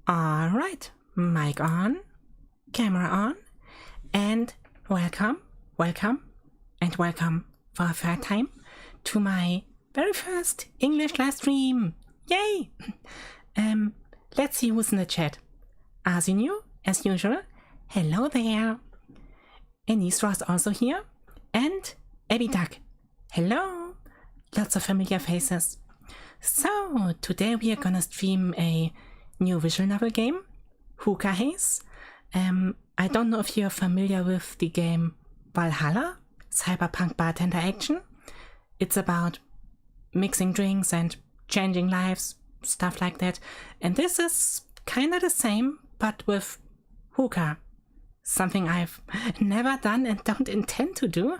Alright, mic on, camera on, and welcome for a third time to my very first English live stream. Yay! Let's see who's in the chat. Asinu, as usual, hello there. Anisra is also here, and Abby Duck, hello. Lots of familiar faces. So, today we are gonna stream a new visual novel game, Hookah Haze. I don't know if you're familiar with the game Valhalla, cyberpunk bartender action. It's about mixing drinks and changing lives, stuff like that. And this is kind of the same, but with hookah. Something I've never done and don't intend to do,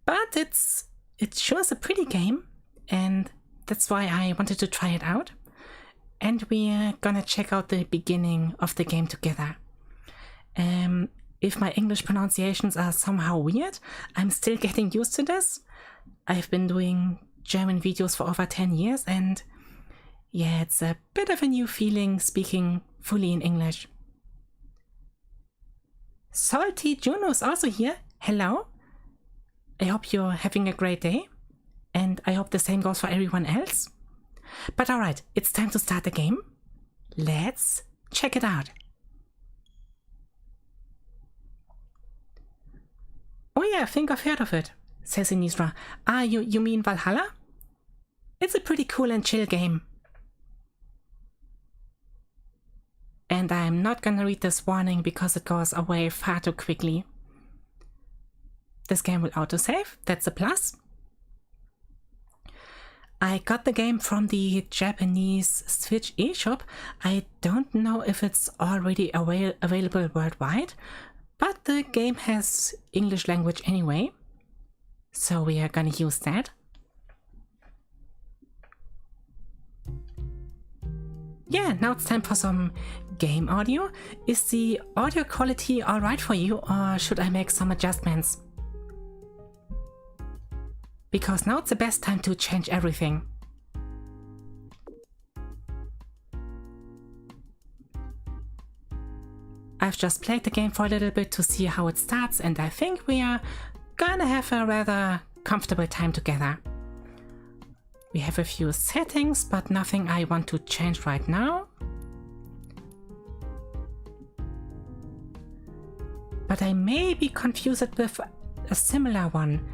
but it sure is a pretty game, and that's why I wanted to try it out. And we're gonna check out the beginning of the game together. If my English pronunciations are somehow weird, I'm still getting used to this. I've been doing German videos for over 10 years, and yeah, it's a bit of a new feeling speaking fully in English. Salty Juno's also here. Hello. I hope you're having a great day, and I hope the same goes for everyone else. But alright, it's time to start the game. Let's check it out. Oh yeah, I think I've heard of it, says Anisra. Ah, you mean Valhalla? It's a pretty cool and chill game. And I'm not gonna read this warning because it goes away far too quickly. This game will autosave, that's a plus. I got the game from the Japanese Switch eShop. I don't know if it's already available worldwide, but the game has English language anyway, so we are gonna use that. Yeah, now it's time for some game audio. Is the audio quality alright for you, or should I make some adjustments? Because now it's the best time to change everything. I've just played the game for a little bit to see how it starts, and I think we are gonna have a rather comfortable time together. We have a few settings, but nothing I want to change right now. But I may be confused with a similar one.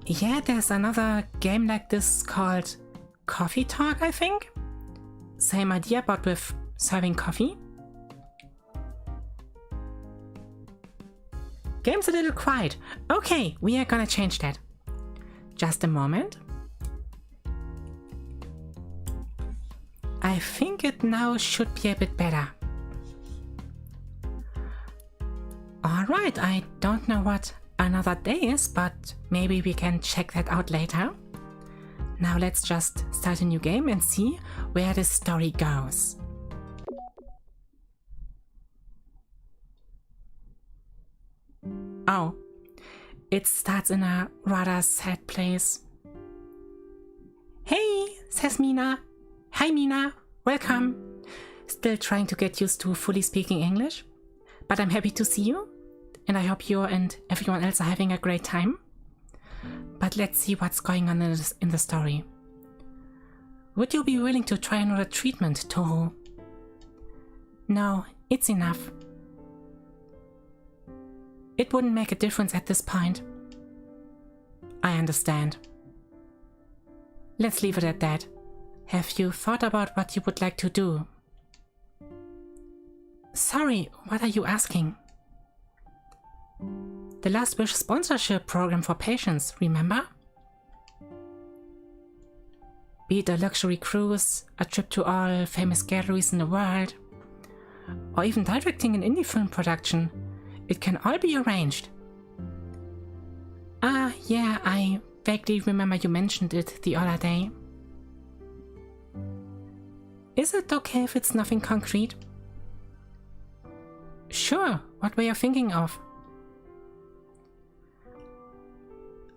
Yeah, there's another game like this called Coffee Talk, I think. Same idea, but with serving coffee. Game's a little quiet. Okay, we are gonna change that. Just a moment. I think it now should be a bit better. Alright, I don't know what another day is, but maybe we can check that out later. Now let's just start a new game and see where the story goes. Oh, it starts in a rather sad place. Hey, says Mina. Hi Mina, welcome. Still trying to get used to fully speaking English, but I'm happy to see you. And I hope you and everyone else are having a great time. But let's see what's going on in the story. Would you be willing to try another treatment, Toho? No, it's enough. It wouldn't make a difference at this point. I understand. Let's leave it at that. Have you thought about what you would like to do? Sorry, what are you asking? The Last Wish sponsorship program for patients, remember? Be it a luxury cruise, a trip to all famous galleries in the world, or even directing an indie film production, it can all be arranged. Ah, yeah, I vaguely remember you mentioned it the other day. Is it okay if it's nothing concrete? Sure, what were you thinking of?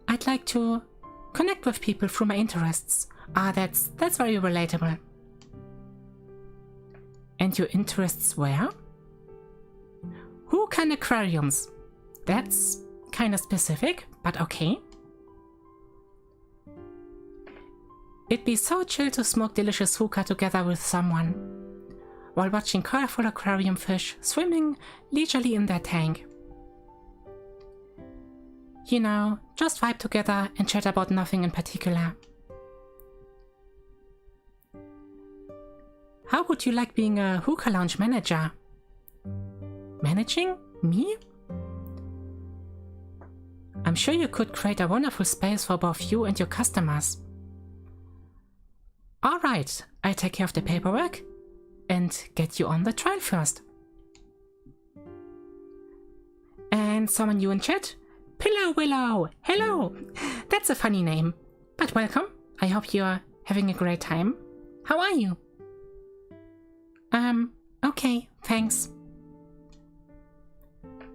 I'd like to connect with people through my interests. Ah, that's very relatable. And your interests were? Hookah and aquariums. That's kind of specific, but okay. It'd be so chill to smoke delicious hookah together with someone, while watching colorful aquarium fish swimming leisurely in their tank. You know, just vibe together and chat about nothing in particular. How would you like being a hookah lounge manager? Managing? Me? I'm sure you could create a wonderful space for both you and your customers. Alright, I take care of the paperwork and get you on the trial first. And someone new in chat? Pillow Willow! Hello! That's a funny name, but welcome. I hope you're having a great time. How are you? Okay, thanks.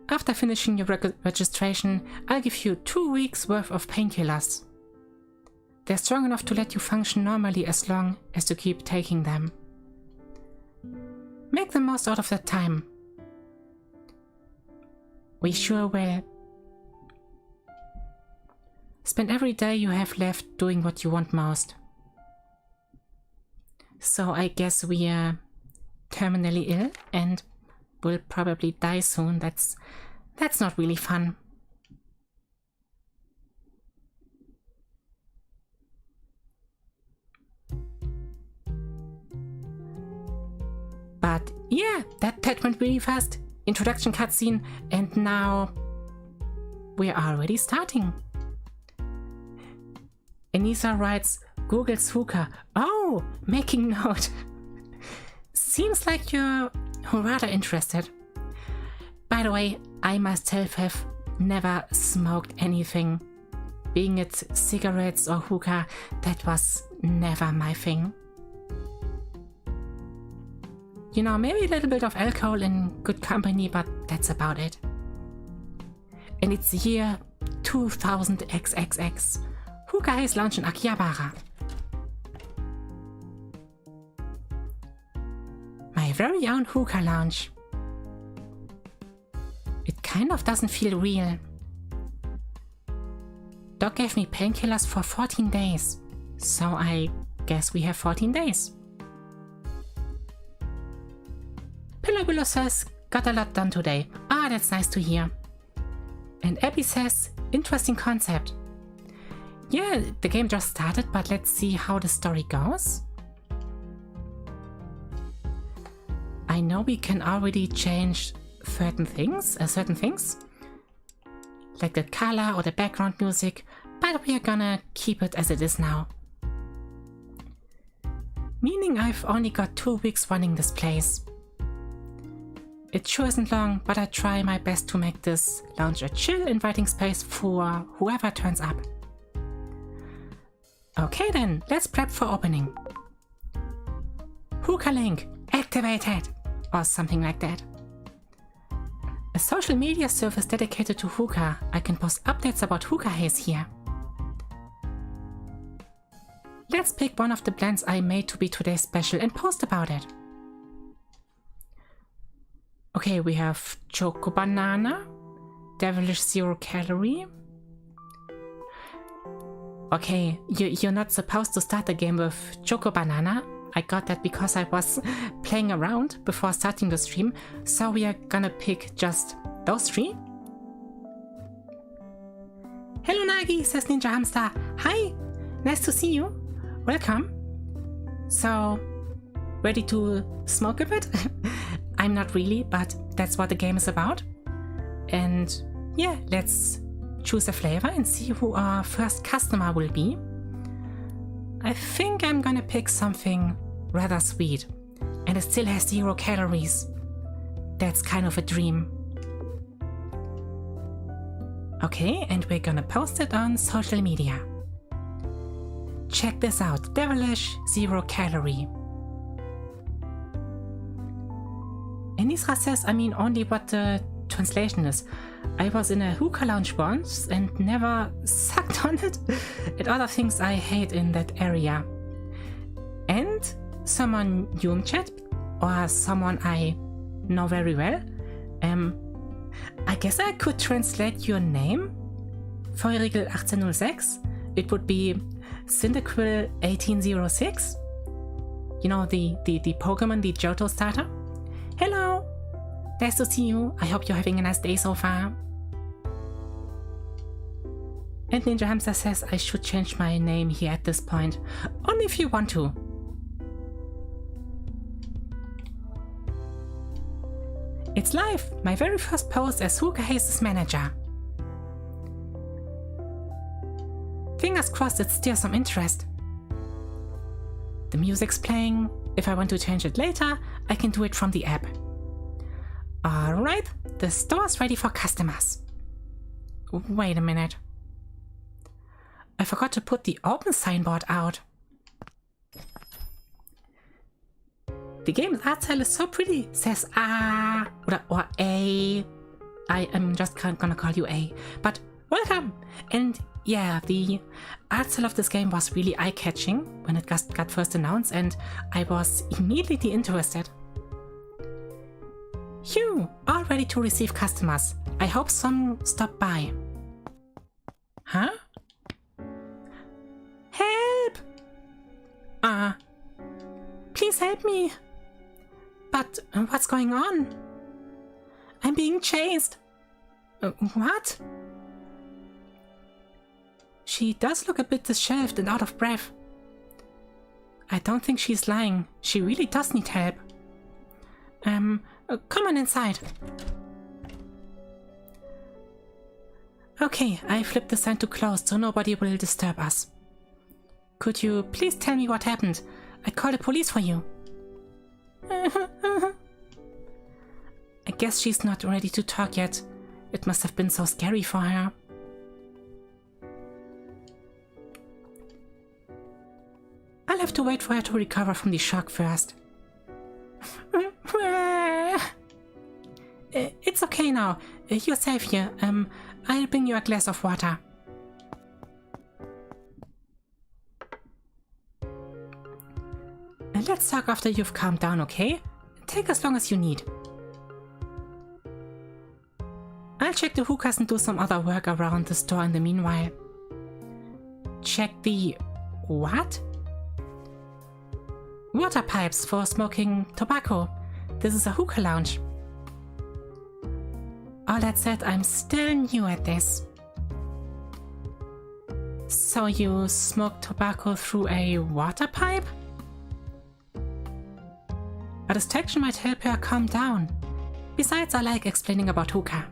After finishing your registration, I'll give you 2 weeks worth of painkillers. They're strong enough to let you function normally as long as you keep taking them. Make the most out of that time. We sure will. Spend every day you have left doing what you want most. So I guess we are terminally ill and will probably die soon. That's not really fun. But yeah, that went really fast. Introduction cutscene, and now we're already starting. Anissa writes, Google's hookah. Oh, making note. Seems like you're rather interested. By the way, I myself have never smoked anything. Being it cigarettes or hookah, that was never my thing. You know, maybe a little bit of alcohol in good company, but that's about it. And it's the year 2000XXX. Hookah Haze launch in Akihabara. My very own hookah lounge. It kind of doesn't feel real. Doc gave me painkillers for 14 days, so I guess we have 14 days. Pillow Willow says, got a lot done today. Ah, that's nice to hear. And Abby says, interesting concept. Yeah, the game just started, but let's see how the story goes. I know we can already change certain things, like the color or the background music, but we are gonna keep it as it is now. Meaning I've only got 2 weeks running this place. It sure isn't long, but I try my best to make this lounge a chill, inviting space for whoever turns up. Okay then, let's prep for opening. Hookah link activated, or something like that. A social media service dedicated to hookah. I can post updates about Hookah Haze here. Let's pick one of the blends I made to be today's special and post about it. Okay, we have Choco Banana, Devilish 0 Calorie. Okay, you're not supposed to start the game with Choco Banana. I got that because I was playing around before starting the stream, so we are gonna pick just those 3. Hello Nagi, says Ninja Hamster. Hi, nice to see you. Welcome. So, ready to smoke a bit? I'm not really, but that's what the game is about. And yeah, let's choose a flavor and see who our first customer will be. I think I'm gonna pick something rather sweet, and it still has 0 calories. That's kind of a dream. Okay, and we're gonna post it on social media. Check this out, Devilish 0 Calorie. And Isra says, I mean only what the translation is. I was in a hookah lounge once and never sucked on it, and other things I hate in that area. And someone new in chat, or someone I know very well. I guess I could translate your name. Feurigel 1806. It would be Cyndaquil 1806. You know, the Pokemon, the Johto starter. Hello! Nice to see you. I hope you're having a nice day so far. And Ninja Hamster says I should change my name here at this point. Only if you want to. It's live! My very first post as Hookah Haze's manager. Fingers crossed it stirs some interest. The music's playing. If I want to change it later, I can do it from the app. Alright, the store's ready for customers. Wait a minute. I forgot to put the open signboard out. The game's art style is so pretty, says A or A. I am just gonna call you A. But welcome! And yeah, the art style of this game was really eye-catching when it got first announced, and I was immediately interested. Phew, all ready to receive customers. I hope some stop by. Huh? Help! Please help me. But what's going on? I'm being chased. What? She does look a bit disheveled and out of breath. I don't think she's lying. She really does need help. Come on inside. Okay, I flipped the sign to closed so nobody will disturb us. Could you please tell me what happened? I'd call the police for you. I guess she's not ready to talk yet. It must have been so scary for her. I'll have to wait for her to recover from the shock first. It's okay now. You're safe here. I'll bring you a glass of water. Let's talk after you've calmed down, okay? Take as long as you need. I'll check the hookahs and do some other work around the store in the meanwhile. Check the... what? Water pipes for smoking tobacco. This is a hookah lounge. All that said, I'm still new at this. So you smoke tobacco through a water pipe? A distraction might help her calm down. Besides, I like explaining about hookah.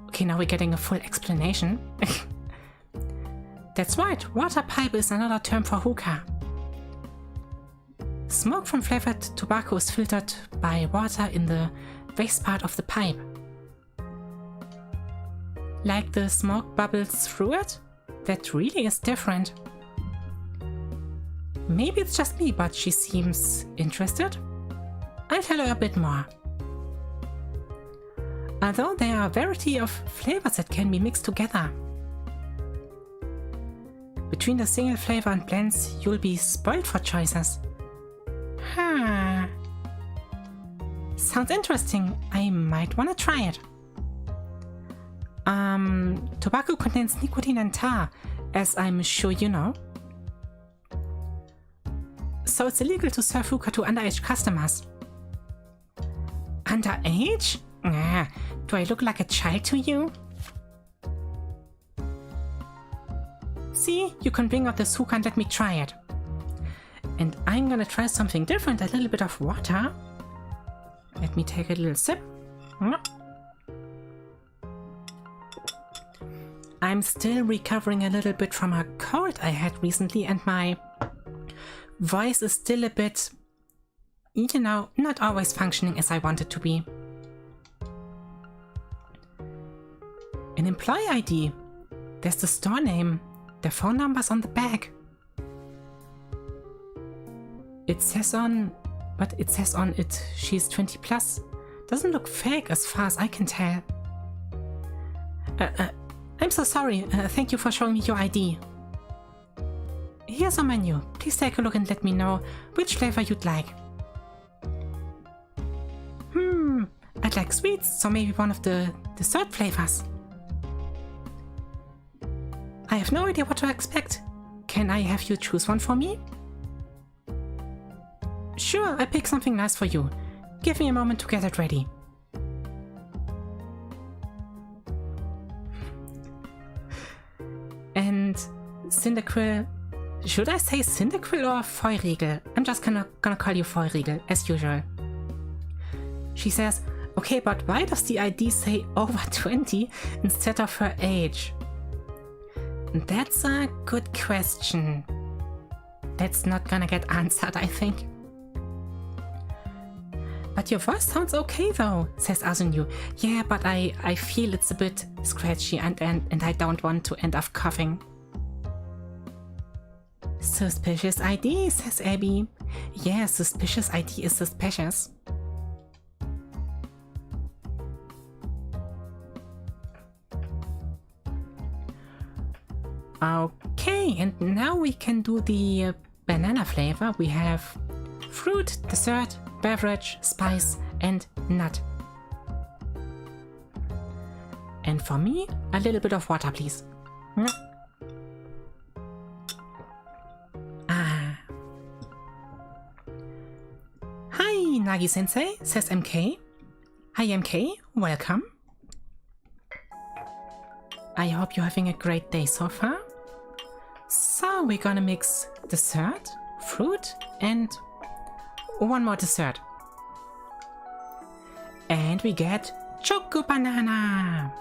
Okay, now we're getting a full explanation. That's right, water pipe is another term for hookah. Smoke from flavored tobacco is filtered by water in the waste part of the pipe. Like the smoke bubbles through it? That really is different. Maybe it's just me, but she seems interested. I'll tell her a bit more. Although there are a variety of flavors that can be mixed together. Between the single flavor and blends, you'll be spoiled for choices. Huh. Sounds interesting. I might want to try it. Tobacco contains nicotine and tar, as I'm sure you know. So it's illegal to serve hookah to underage customers. Underage? Do I look like a child to you? See, you can bring out this hookah and let me try it. And I'm gonna try something different, a little bit of water. Let me take a little sip. I'm still recovering a little bit from a cold I had recently, and my voice is still a bit, you know, not always functioning as I want it to be. An employee ID. There's the store name. The phone number's on the back. It says on it she's 20 plus. Doesn't look fake as far as I can tell. I'm so sorry. Thank you for showing me your ID. Here's our menu. Please take a look and let me know which flavor you'd like. might like sweets, so maybe one of the dessert flavors. I have no idea what to expect. Can I have you choose one for me? Sure, I pick something nice for you. Give me a moment to get it ready. And Cyndaquil... Should I say Cyndaquil or Feurigel? I'm just gonna call you Feurigel, as usual. She says, okay, but why does the ID say over 20 instead of her age? That's a good question. That's not gonna get answered, I think. But your voice sounds okay though, says Azunyu. Yeah, but I feel it's a bit scratchy and I don't want to end up coughing. Suspicious ID, says Abby. Yeah, suspicious ID is suspicious. Okay, and now we can do the banana flavor. We have fruit, dessert, beverage, spice, and nut. And for me, a little bit of water, please. Ah. Hi, Nagi-sensei, says MK. Hi, MK, welcome. I hope you're having a great day so far. So we're gonna mix dessert, fruit, and one more dessert. And we get Choco Banana!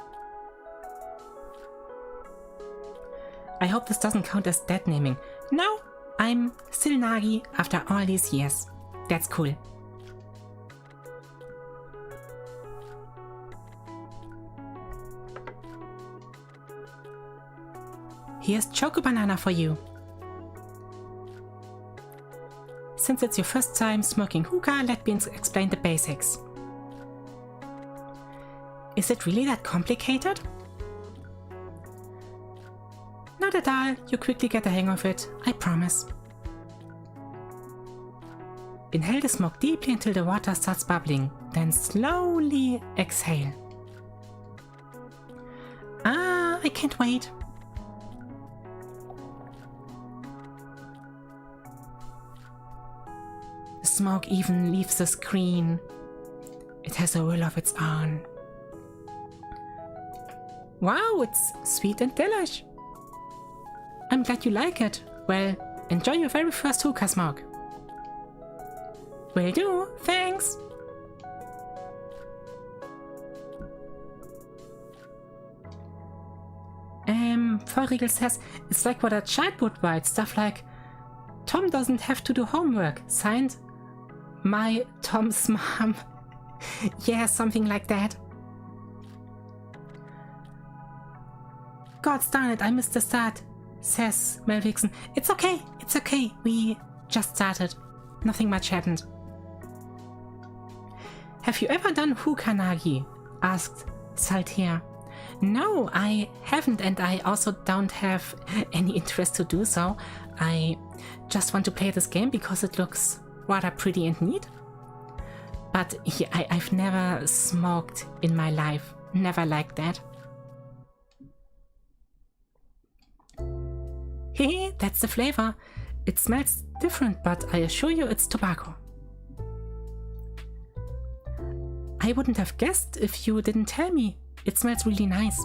I hope this doesn't count as dead naming. No, I'm still Nagi after all these years. That's cool. Here's Choco Banana for you. Since it's your first time smoking hookah, let me explain the basics. Is it really that complicated? Not at all, you quickly get the hang of it, I promise. Inhale the smoke deeply until the water starts bubbling, then slowly exhale. Ah, I can't wait. The smoke even leaves the screen. It has a will of its own. Wow, it's sweet and delish. I'm glad you like it. Well, enjoy your very first hookah smoke. Will do, thanks. Feurigel says it's like what a child would write, stuff like Tom doesn't have to do homework, signed my Tom's mom. Yeah, something like that. God darn it, I missed the start, says Mel Vixen. It's okay, we just started. Nothing much happened. Have you ever done hookah nagi? Asked Saltaire. No, I haven't, and I also don't have any interest to do so. I just want to play this game because it looks rather pretty and neat. But yeah, I've never smoked in my life. Never like that. Hehe, that's the flavor. It smells different, but I assure you it's tobacco. I wouldn't have guessed if you didn't tell me. It smells really nice.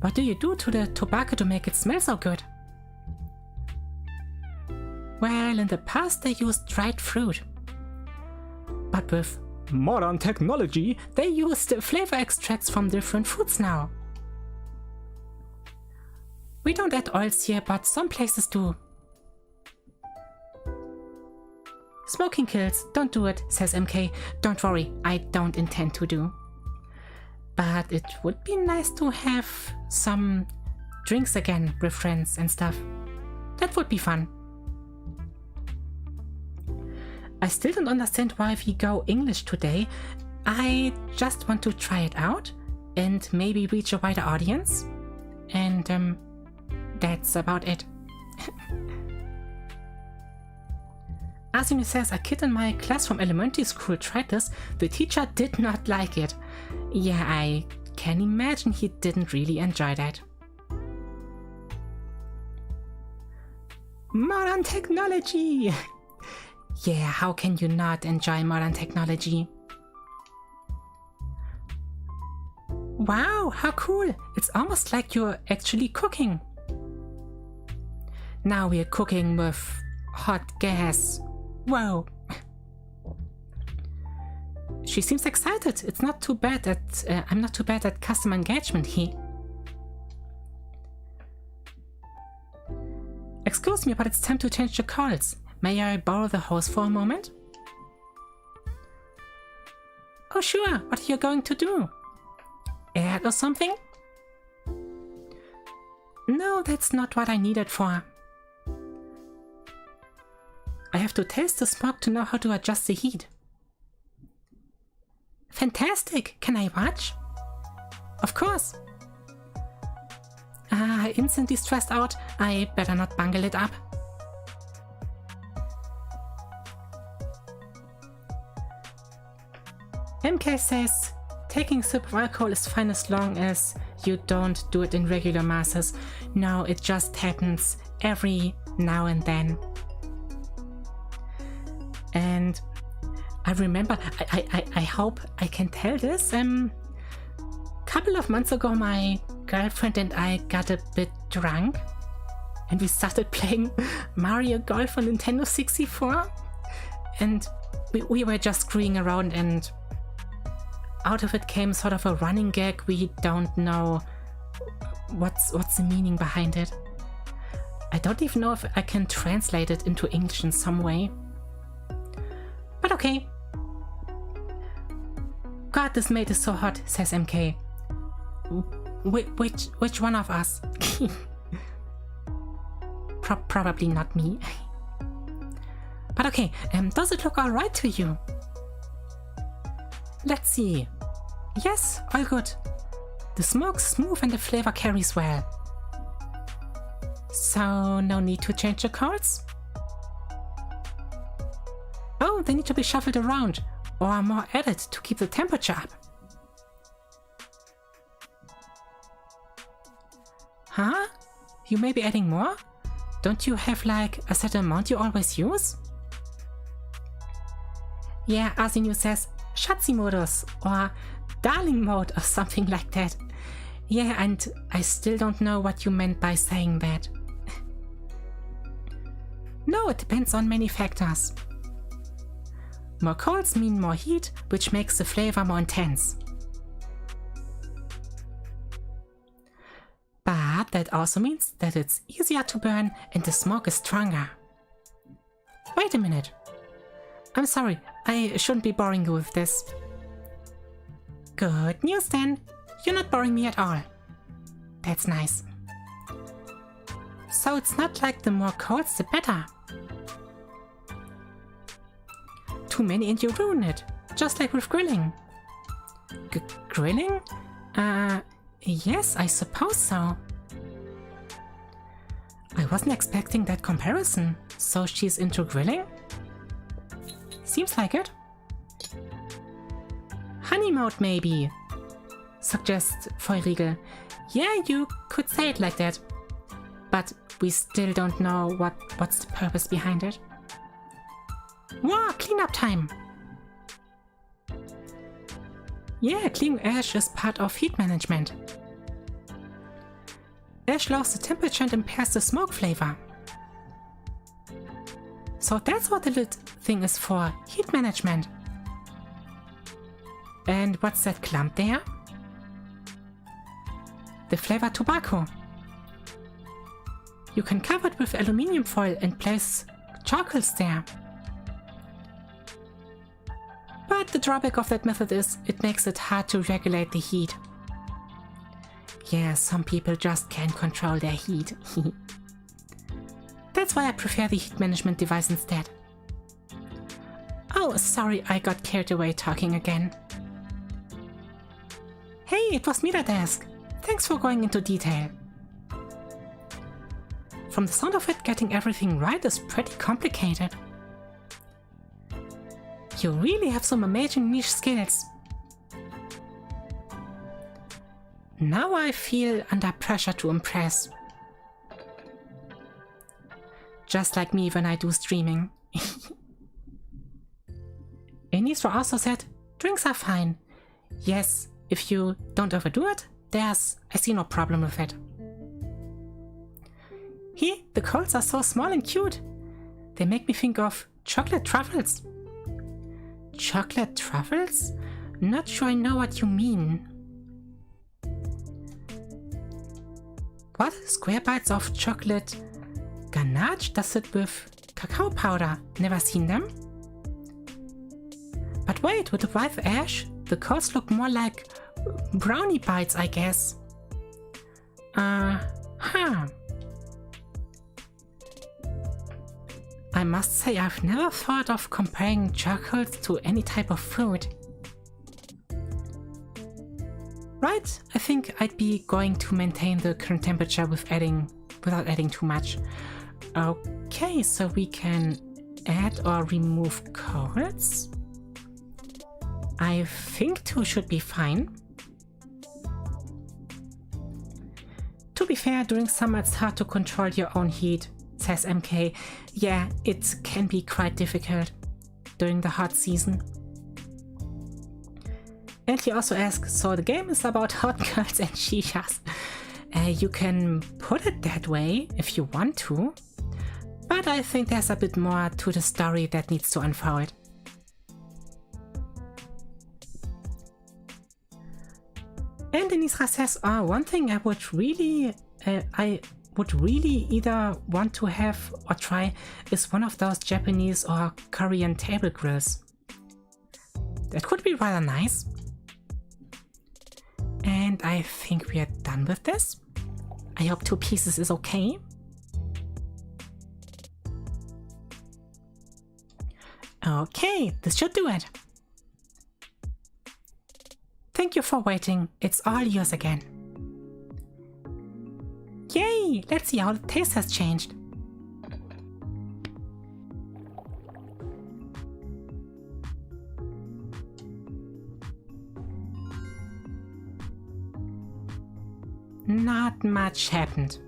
What do you do to the tobacco to make it smell so good? Well, in the past they used dried fruit. But with modern technology, they use flavor extracts from different foods now. We don't add oils here, but some places do. Smoking kills, don't do it, says MK. Don't worry, I don't intend to do. But it would be nice to have some drinks again with friends and stuff. That would be fun. I still don't understand why we go English today. I just want to try it out and maybe reach a wider audience. And that's about it. Asinu says a kid in my class from elementary school tried this. The teacher did not like it. Yeah, I can imagine he didn't really enjoy that. Modern technology! Yeah, how can you not enjoy modern technology? Wow, how cool! It's almost like you're actually cooking. Now we're cooking with hot gas. Whoa! She seems excited. It's not too bad that I'm not too bad at customer engagement here. Excuse me, but it's time to change the calls. May I borrow the hose for a moment? Oh sure, what are you going to do? Add or something? No, that's not what I need it for. I have to taste the smoke to know how to adjust the heat. Fantastic! Can I watch? Of course! Instantly stressed out. I better not bungle it up. MK says, taking a sip of alcohol is fine as long as you don't do it in regular masses. No, it just happens every now and then. And I remember, I hope I can tell this, couple of months ago my girlfriend and I got a bit drunk and we started playing Mario Golf on Nintendo 64 and we were just screwing around, and out of it came sort of a running gag. We don't know what's the meaning behind it. I don't even know if I can translate it into English in some way. But okay. God, this mate is so hot, says MK. Which one of us? Probably not me. But okay, does it look alright to you? Let's see. Yes, all good. The smoke's smooth and the flavor carries well. So, no need to change the chords? Oh, they need to be shuffled around, or more added to keep the temperature up. Huh? You may be adding more? Don't you have like a set amount you always use? Yeah, Asinu says Schatzi modus or darling mode or something like that. Yeah, and I still don't know what you meant by saying that. No, it depends on many factors. More coals mean more heat, which makes the flavor more intense. But that also means that it's easier to burn and the smoke is stronger. Wait a minute. I'm sorry, I shouldn't be boring you with this. Good news then. You're not boring me at all. That's nice. So it's not like the more coals the better. Too many and you ruin it, just like with grilling. Grilling? Yes, I suppose so. I wasn't expecting that comparison. So she's into grilling? Seems like it. Honey mode maybe, suggests Feurigel. Yeah, you could say it like that. But we still don't know what's the purpose behind it. Wow, cleanup time! Yeah, cleaning ash is part of heat management. Ash lowers the temperature and impairs the smoke flavor. So that's what the lid thing is for, heat management. And what's that clump there? The flavor tobacco. You can cover it with aluminium foil and place charcoals there. But the drawback of that method is it makes it hard to regulate the heat. Yeah, some people just can't control their heat. That's why I prefer the heat management device instead. Oh, sorry, I got carried away talking again. Hey, it was Mira Desk. Thanks for going into detail. From the sound of it, getting everything right is pretty complicated. You really have some amazing niche skills. Now I feel under pressure to impress. Just like me when I do streaming. Inisra also said, drinks are fine. Yes, if you don't overdo it, I see no problem with it. Here, the coals are so small and cute. They make me think of chocolate truffles. Chocolate truffles? Not sure I know what you mean. What? Square bites of chocolate ganache? Does it with cacao powder? Never seen them? But wait, with the white ash, the coals look more like brownie bites, I guess. Huh. I must say I've never thought of comparing chocolates to any type of food. Right, I think I'd be going to maintain the current temperature without adding too much. Okay, so we can add or remove coals. I think 2 should be fine. To be fair, during summer it's hard to control your own heat, says MK. Yeah, it can be quite difficult during the hot season. And he also asks, so the game is about hot girls and shishas. You can put it that way if you want to, but I think there's a bit more to the story that needs to unfold. And Denisra says, one thing I would really either want to have or try is one of those Japanese or Korean table grills. That could be rather nice. And I think we are done with this. I hope 2 pieces is okay. Okay, this should do it. Thank you for waiting. It's all yours again. Yay! Let's see how the taste has changed. Not much happened.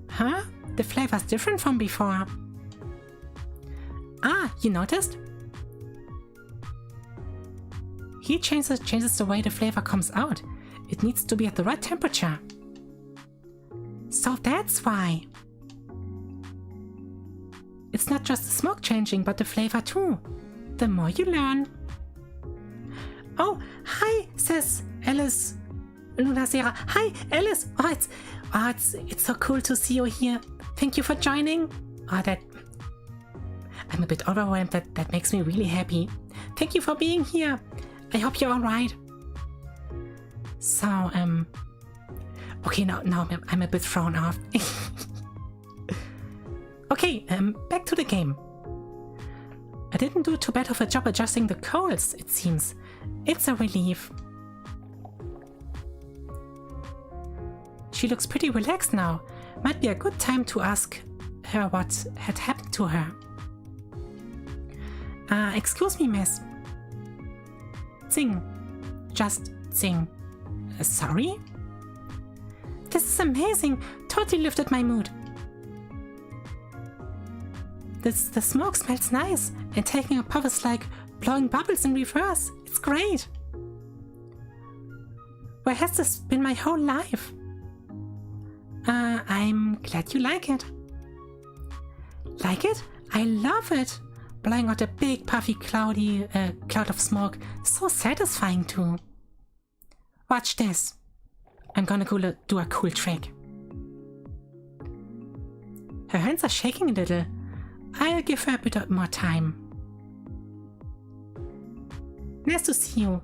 Huh? The flavor's different from before. Ah, you noticed? He changes the way the flavor comes out. It needs to be at the right temperature. So that's why. It's not just the smoke changing, but the flavor too. The more you learn. Oh, hi, says Alice Lunasera. Hi, Alice. It's so cool to see you here. Thank you for joining. I'm a bit overwhelmed. That makes me really happy. Thank you for being here. I hope you're alright. So, okay, now I'm a bit thrown off. Okay, back to the game. I didn't do too bad of a job adjusting the coals, it seems. It's a relief. She looks pretty relaxed now. Might be a good time to ask her what had happened to her. Excuse me, miss. Zing. Just zing. Sorry? This is amazing. Totally lifted my mood. The smoke smells nice, and taking a puff is like blowing bubbles in reverse. It's great. Where has this been my whole life? I'm glad you like it. Like it? I love it. Blowing out a big puffy cloudy cloud of smoke. So satisfying too. Watch this. I'm gonna go do a cool trick. Her hands are shaking a little. I'll give her a bit more time. Nice to see you.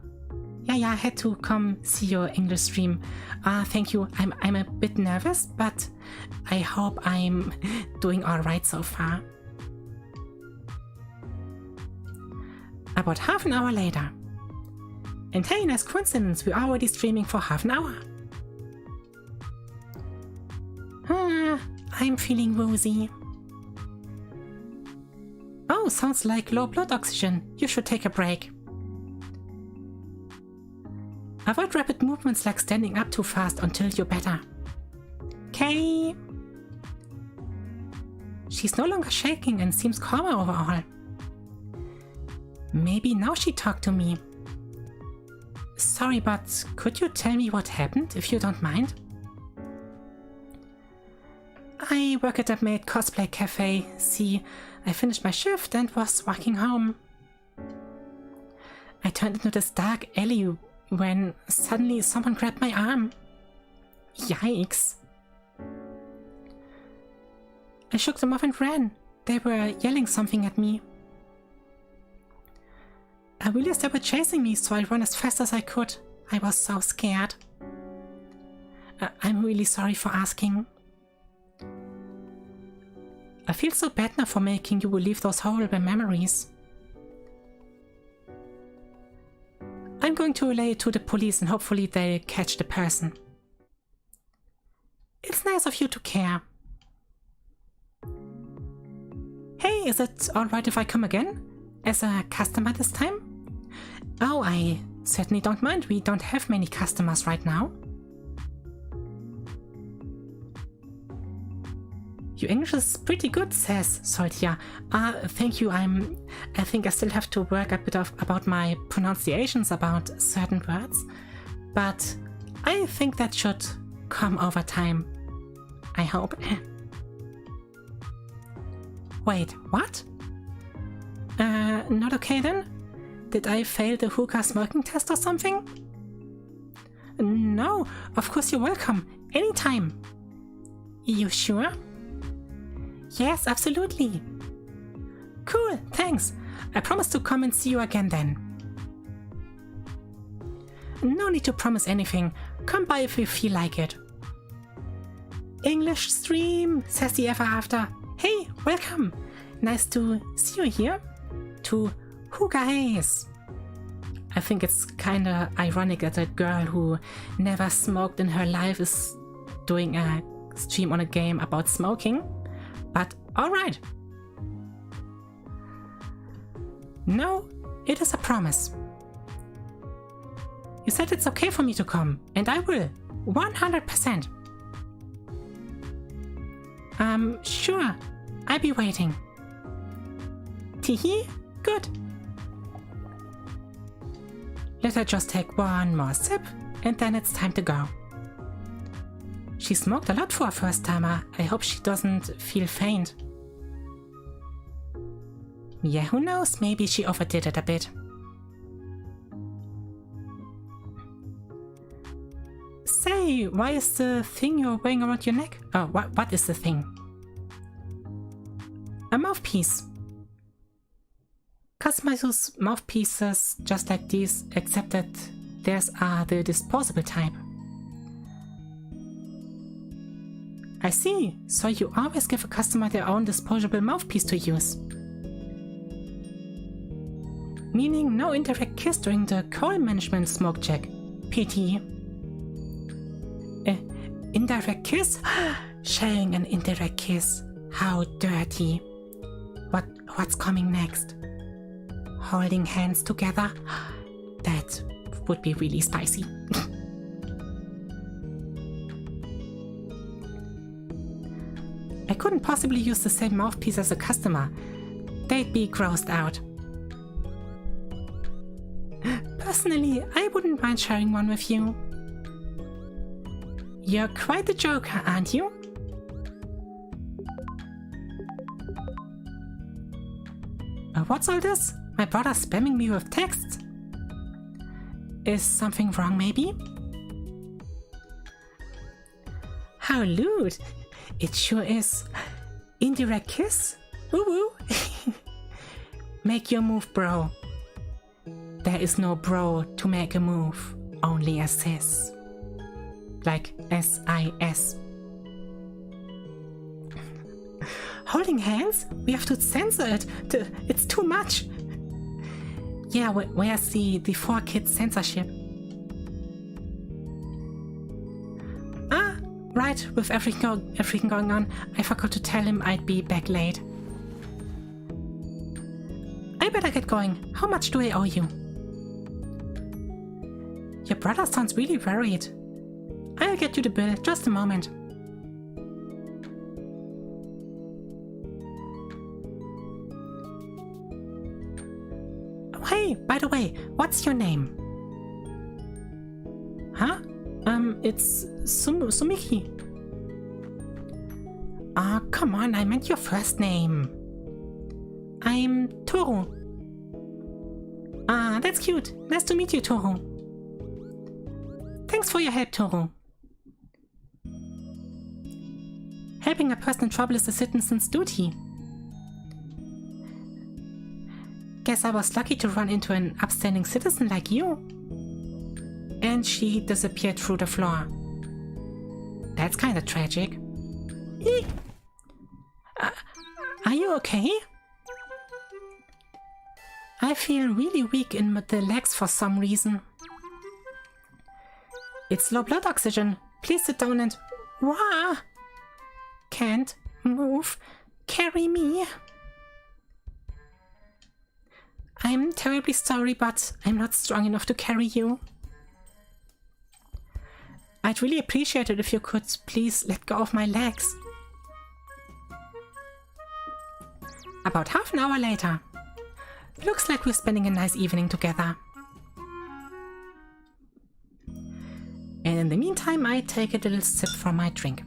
Yeah, I had to come see your English stream. Thank you. I'm a bit nervous, but I hope I'm doing alright so far. About half an hour later. And hey, nice coincidence, we're already streaming for half an hour. I'm feeling woozy. Oh, sounds like low blood oxygen. You should take a break. Avoid rapid movements like standing up too fast until you're better. Okay. She's no longer shaking and seems calmer overall. Maybe now she talked to me. Sorry, but could you tell me what happened, if you don't mind? I work at a maid cosplay cafe. See, I finished my shift and was walking home. I turned into this dark alley when suddenly someone grabbed my arm. Yikes. I shook them off and ran. They were yelling something at me. I realized they were chasing me, so I ran as fast as I could. I was so scared. I'm really sorry for asking. I feel so bad now for making you relive those horrible memories. I'm going to relay it to the police and hopefully they'll catch the person. It's nice of you to care. Hey, is it alright if I come again? As a customer this time? Oh, I certainly don't mind. We don't have many customers right now. Your English is pretty good, says Soltia. Thank you. I think I still have to work a bit about my pronunciations about certain words, but I think that should come over time. I hope. Wait, what? Not okay then? Did I fail the hookah smoking test or something? No, of course you're welcome. Anytime. You sure? Yes, absolutely. Cool, thanks. I promise to come and see you again then. No need to promise anything. Come by if you feel like it. English stream, says the ever after. Hey, welcome. Nice to see you here. To Hookah Haze. I think it's kinda ironic that a girl who never smoked in her life is doing a stream on a game about smoking. But alright. No, it is a promise. You said it's okay for me to come, and I will. 100%. Sure. I'll be waiting. Teehee? Good. Let her just take one more sip, and then it's time to go. She smoked a lot for a first timer. I hope she doesn't feel faint. Yeah, who knows? Maybe she overdid it a bit. Say, why is the thing you're wearing around your neck? Oh, what is the thing? A mouthpiece. Customers use mouthpieces just like these, except that theirs are the disposable type. I see, so you always give a customer their own disposable mouthpiece to use. Meaning no indirect kiss during the coal management smoke check. PT. Indirect kiss? Sharing an indirect kiss. How dirty. What's coming next? Holding hands together? That would be really spicy. I couldn't possibly use the same mouthpiece as a customer. They'd be grossed out. Personally, I wouldn't mind sharing one with you. You're quite the joker, aren't you? What's all this? My brother's spamming me with texts. Is something wrong, maybe? How lewd! It sure is. Indirect kiss? Woo woo! Make your move, bro. There is no bro to make a move, only a sis. Like S-I-S. Holding hands? We have to censor it. It's too much. Yeah, where's the 4-kid censorship? Right, with everything going on, I forgot to tell him I'd be back late. I better get going. How much do I owe you? Your brother sounds really worried. I'll get you the bill. Just a moment. Oh, hey, by the way, what's your name? Huh? It's Sumiki. Ah, come on, I meant your first name. I'm Toru. Ah, that's cute. Nice to meet you, Toru. Thanks for your help, Toru. Helping a person in trouble is a citizen's duty. Guess I was lucky to run into an upstanding citizen like you. And she disappeared through the floor. That's kinda tragic. Eek. Are you okay? I feel really weak in the legs for some reason. It's low blood oxygen. Please sit down and... Wah! Can't move. Carry me. I'm terribly sorry, but I'm not strong enough to carry you. I'd really appreciate it if you could please let go of my legs. About half an hour later. Looks like we're spending a nice evening together. And in the meantime, I take a little sip from my drink.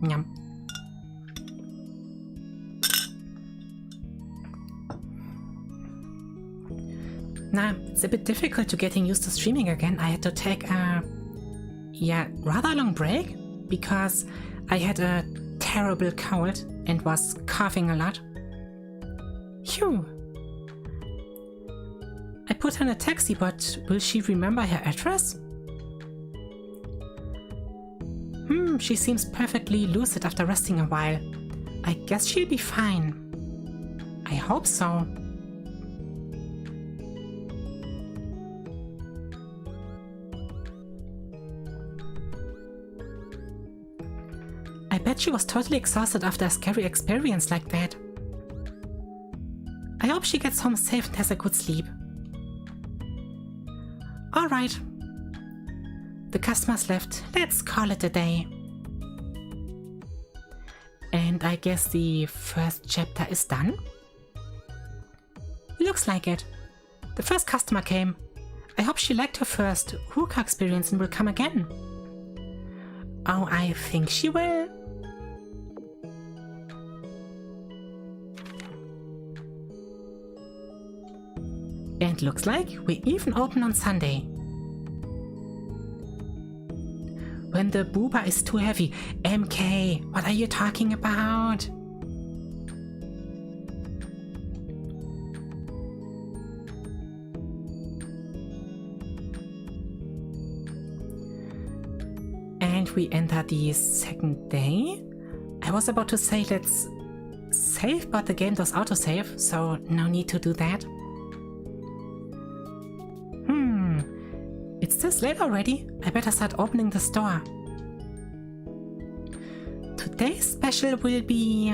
Yum. Now, it's a bit difficult to getting used to streaming again. I had to take a rather long break because I had a terrible cold and was coughing a lot. Phew. I put her in a taxi, but will she remember her address? She seems perfectly lucid after resting a while. I guess she'll be fine. I hope so. I bet she was totally exhausted after a scary experience like that. I hope she gets home safe and has a good sleep. Alright. The customers left. Let's call it a day. And I guess the first chapter is done? Looks like it. The first customer came. I hope she liked her first hookah experience and will come again. Oh, I think she will. And looks like we even open on Sunday. When the booba is too heavy. MK, what are you talking about? And we enter the second day. I was about to say let's save, but the game does autosave, so no need to do that. It's this late already? I better start opening the store. Today's special will be...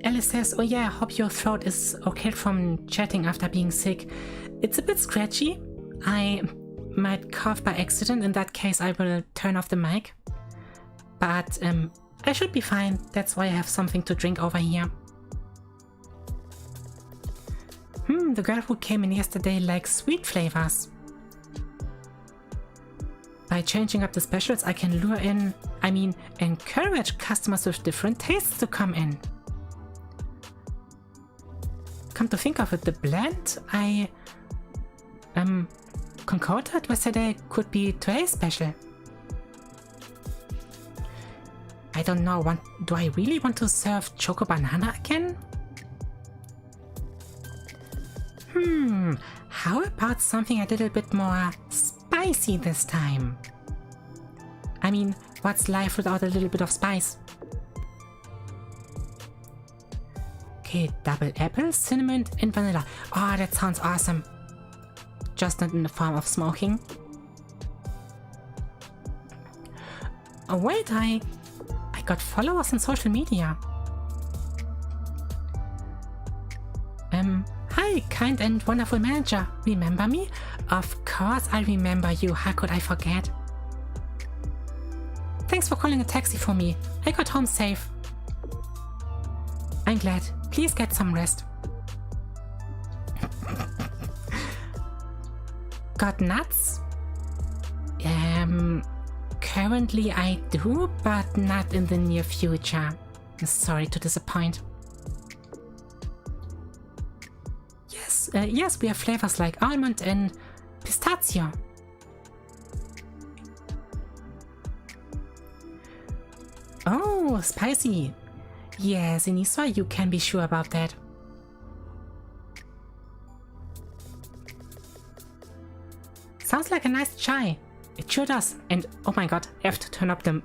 Alice says, oh yeah, I hope your throat is okay from chatting after being sick. It's a bit scratchy. I might cough by accident. In that case, I will turn off the mic. But I should be fine. That's why I have something to drink over here. The girl who came in yesterday likes sweet flavors. By changing up the specials, I can encourage customers with different tastes to come in. Come to think of it, the blend I concocted yesterday could be today's special. I don't know, do I really want to serve Choco Banana again? How about something a little bit more spicy this time? I mean, what's life without a little bit of spice? Okay, double apple, cinnamon and vanilla. Oh, that sounds awesome. Just not in the form of smoking. Oh wait, I got followers on social media. Hi, kind and wonderful manager. Remember me? Of course I remember you. How could I forget? Thanks for calling a taxi for me. I got home safe. I'm glad. Please get some rest. Got nuts? Currently I do, but not in the near future. Sorry to disappoint. Yes, we have flavors like almond and pistachio. Oh, spicy. Yes, Inisa, you can be sure about that. Sounds like a nice chai. It sure does. And oh my god, I have to turn up the...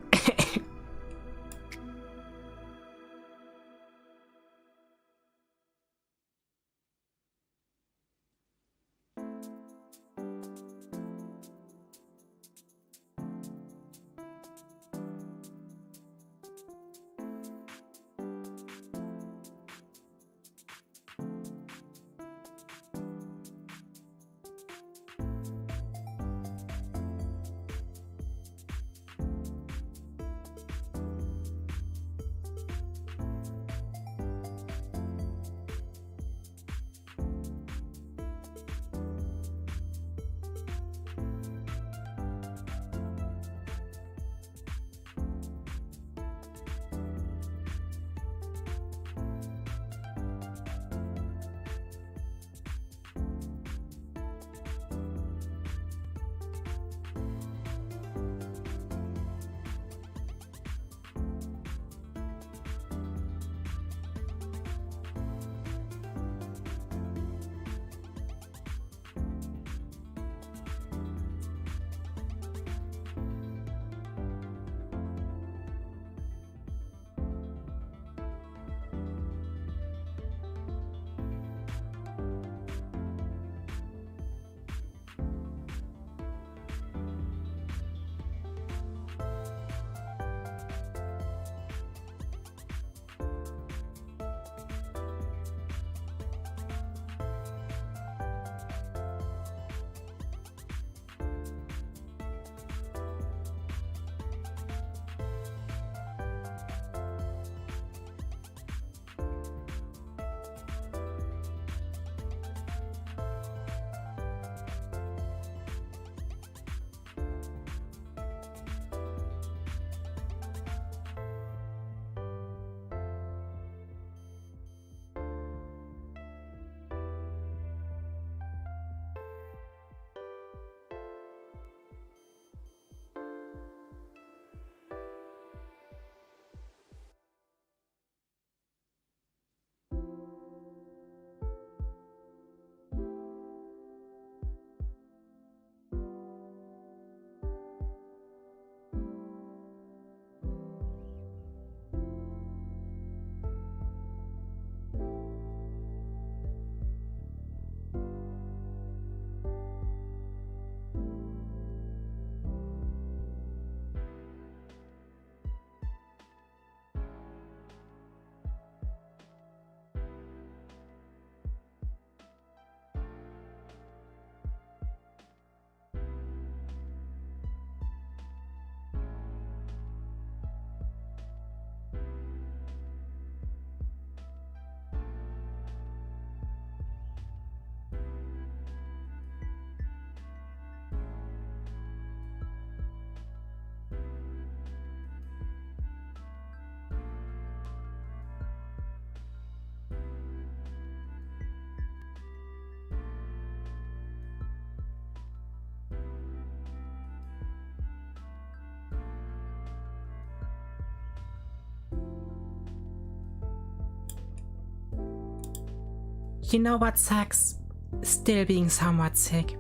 You know what sucks? Still being somewhat sick.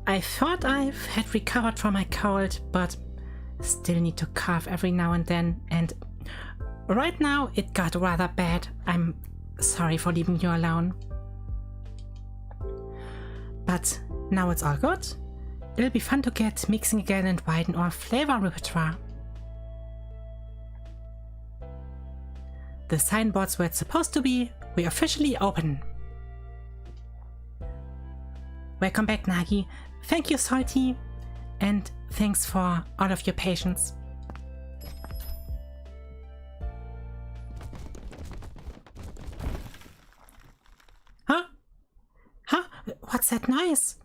I thought I had recovered from my cold, but still need to cough every now and then, and right now it got rather bad. I'm sorry for leaving you alone. But now it's all good. It'll be fun to get mixing again and widen our flavor repertoire. The signboard's where it's supposed to be. We're officially open. Welcome back, Nagi. Thank you, Salty. And thanks for all of your patience. Huh? Huh? What's that noise?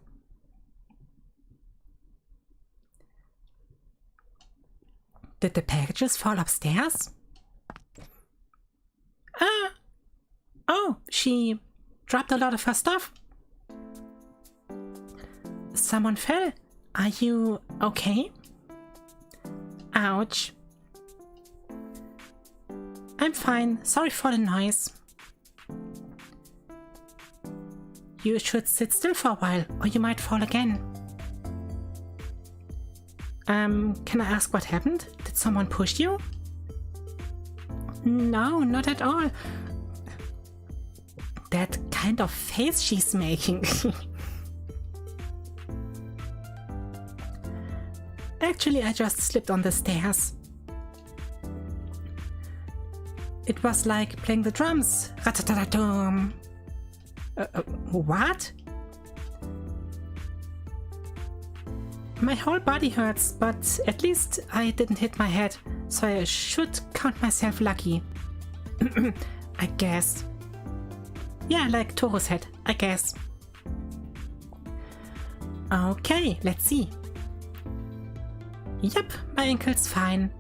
Did the packages fall upstairs? Ah! Oh, she dropped a lot of her stuff. Someone fell. Are you okay? Ouch. I'm fine. Sorry for the noise. You should sit still for a while, or you might fall again. Can I ask what happened? Did someone push you? No, not at all. That kind of face she's making. Actually, I just slipped on the stairs. It was like playing the drums. Ratatatatum. What? My whole body hurts, but at least I didn't hit my head, so I should count myself lucky. I guess. Yeah, like Toro's head, I guess. Okay, let's see. Yep, my ankle's fine.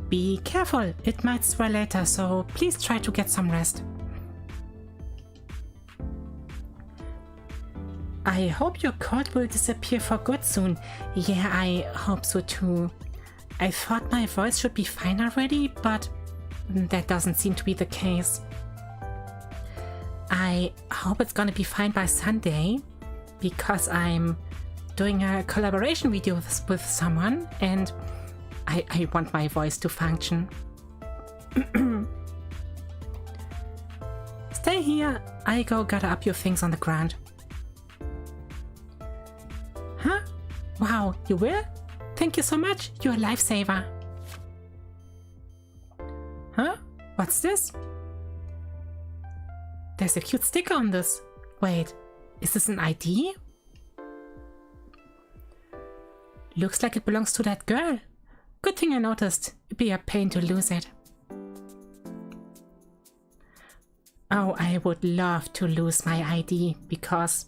Be careful, it might swell later, so please try to get some rest. I hope your cold will disappear for good soon. Yeah, I hope so too. I thought my voice should be fine already, but that doesn't seem to be the case. I hope it's gonna be fine by Sunday, because I'm doing a collaboration video with someone, and I want my voice to function. Stay here, I go gather up your things on the ground. Huh? Wow, you will? Thank you so much, you're a lifesaver. Huh? What's this? There's a cute sticker on this. Wait, is this an ID? Looks like it belongs to that girl. Good thing I noticed. It'd be a pain to lose it. Oh, I would love to lose my ID because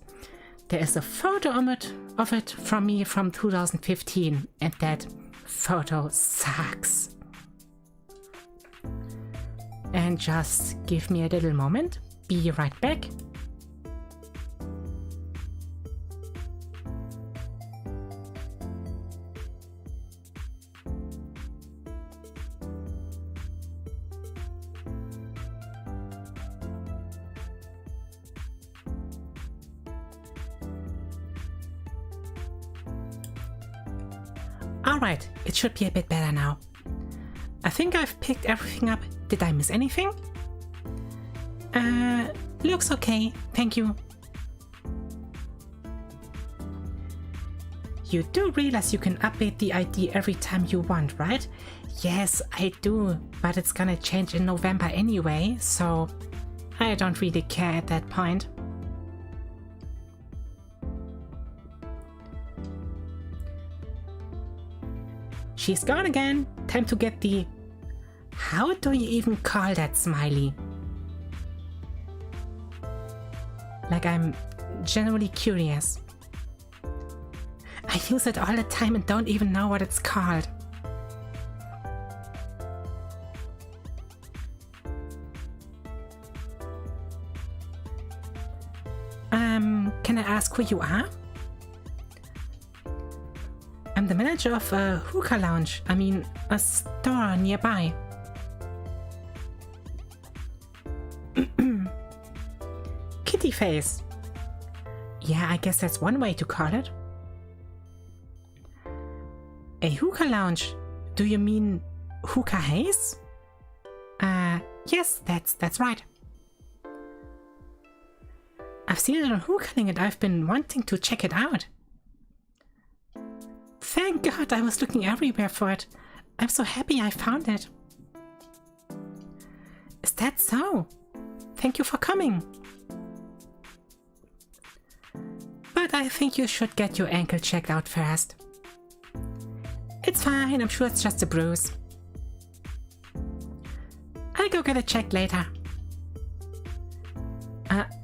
there is a photo of it from me from 2015 and that photo sucks. And just give me a little moment. Be right back. Alright, it should be a bit better now. I think I've picked everything up. Did I miss anything? Looks okay, thank you. You do realize you can update the ID every time you want, right? Yes, I do, but it's gonna change in November anyway, so I don't really care at that point. She's gone again. Time to get the... How do you even call that smiley? Like, I'm genuinely curious. I use it all the time and don't even know what it's called. Can I ask who you are? I'm the manager of a hookah lounge. I mean, a store nearby. Kitty face. Yeah, I guess that's one way to call it. A hookah lounge? Do you mean Hookah Haze? Yes, that's right. I've seen it on Hookahing and I've been wanting to check it out. Thank God, I was looking everywhere for it. I'm so happy I found it. Is that so? Thank you for coming. but I think you should get your ankle checked out first. It's fine, I'm sure it's just a bruise. I'll go get it checked later.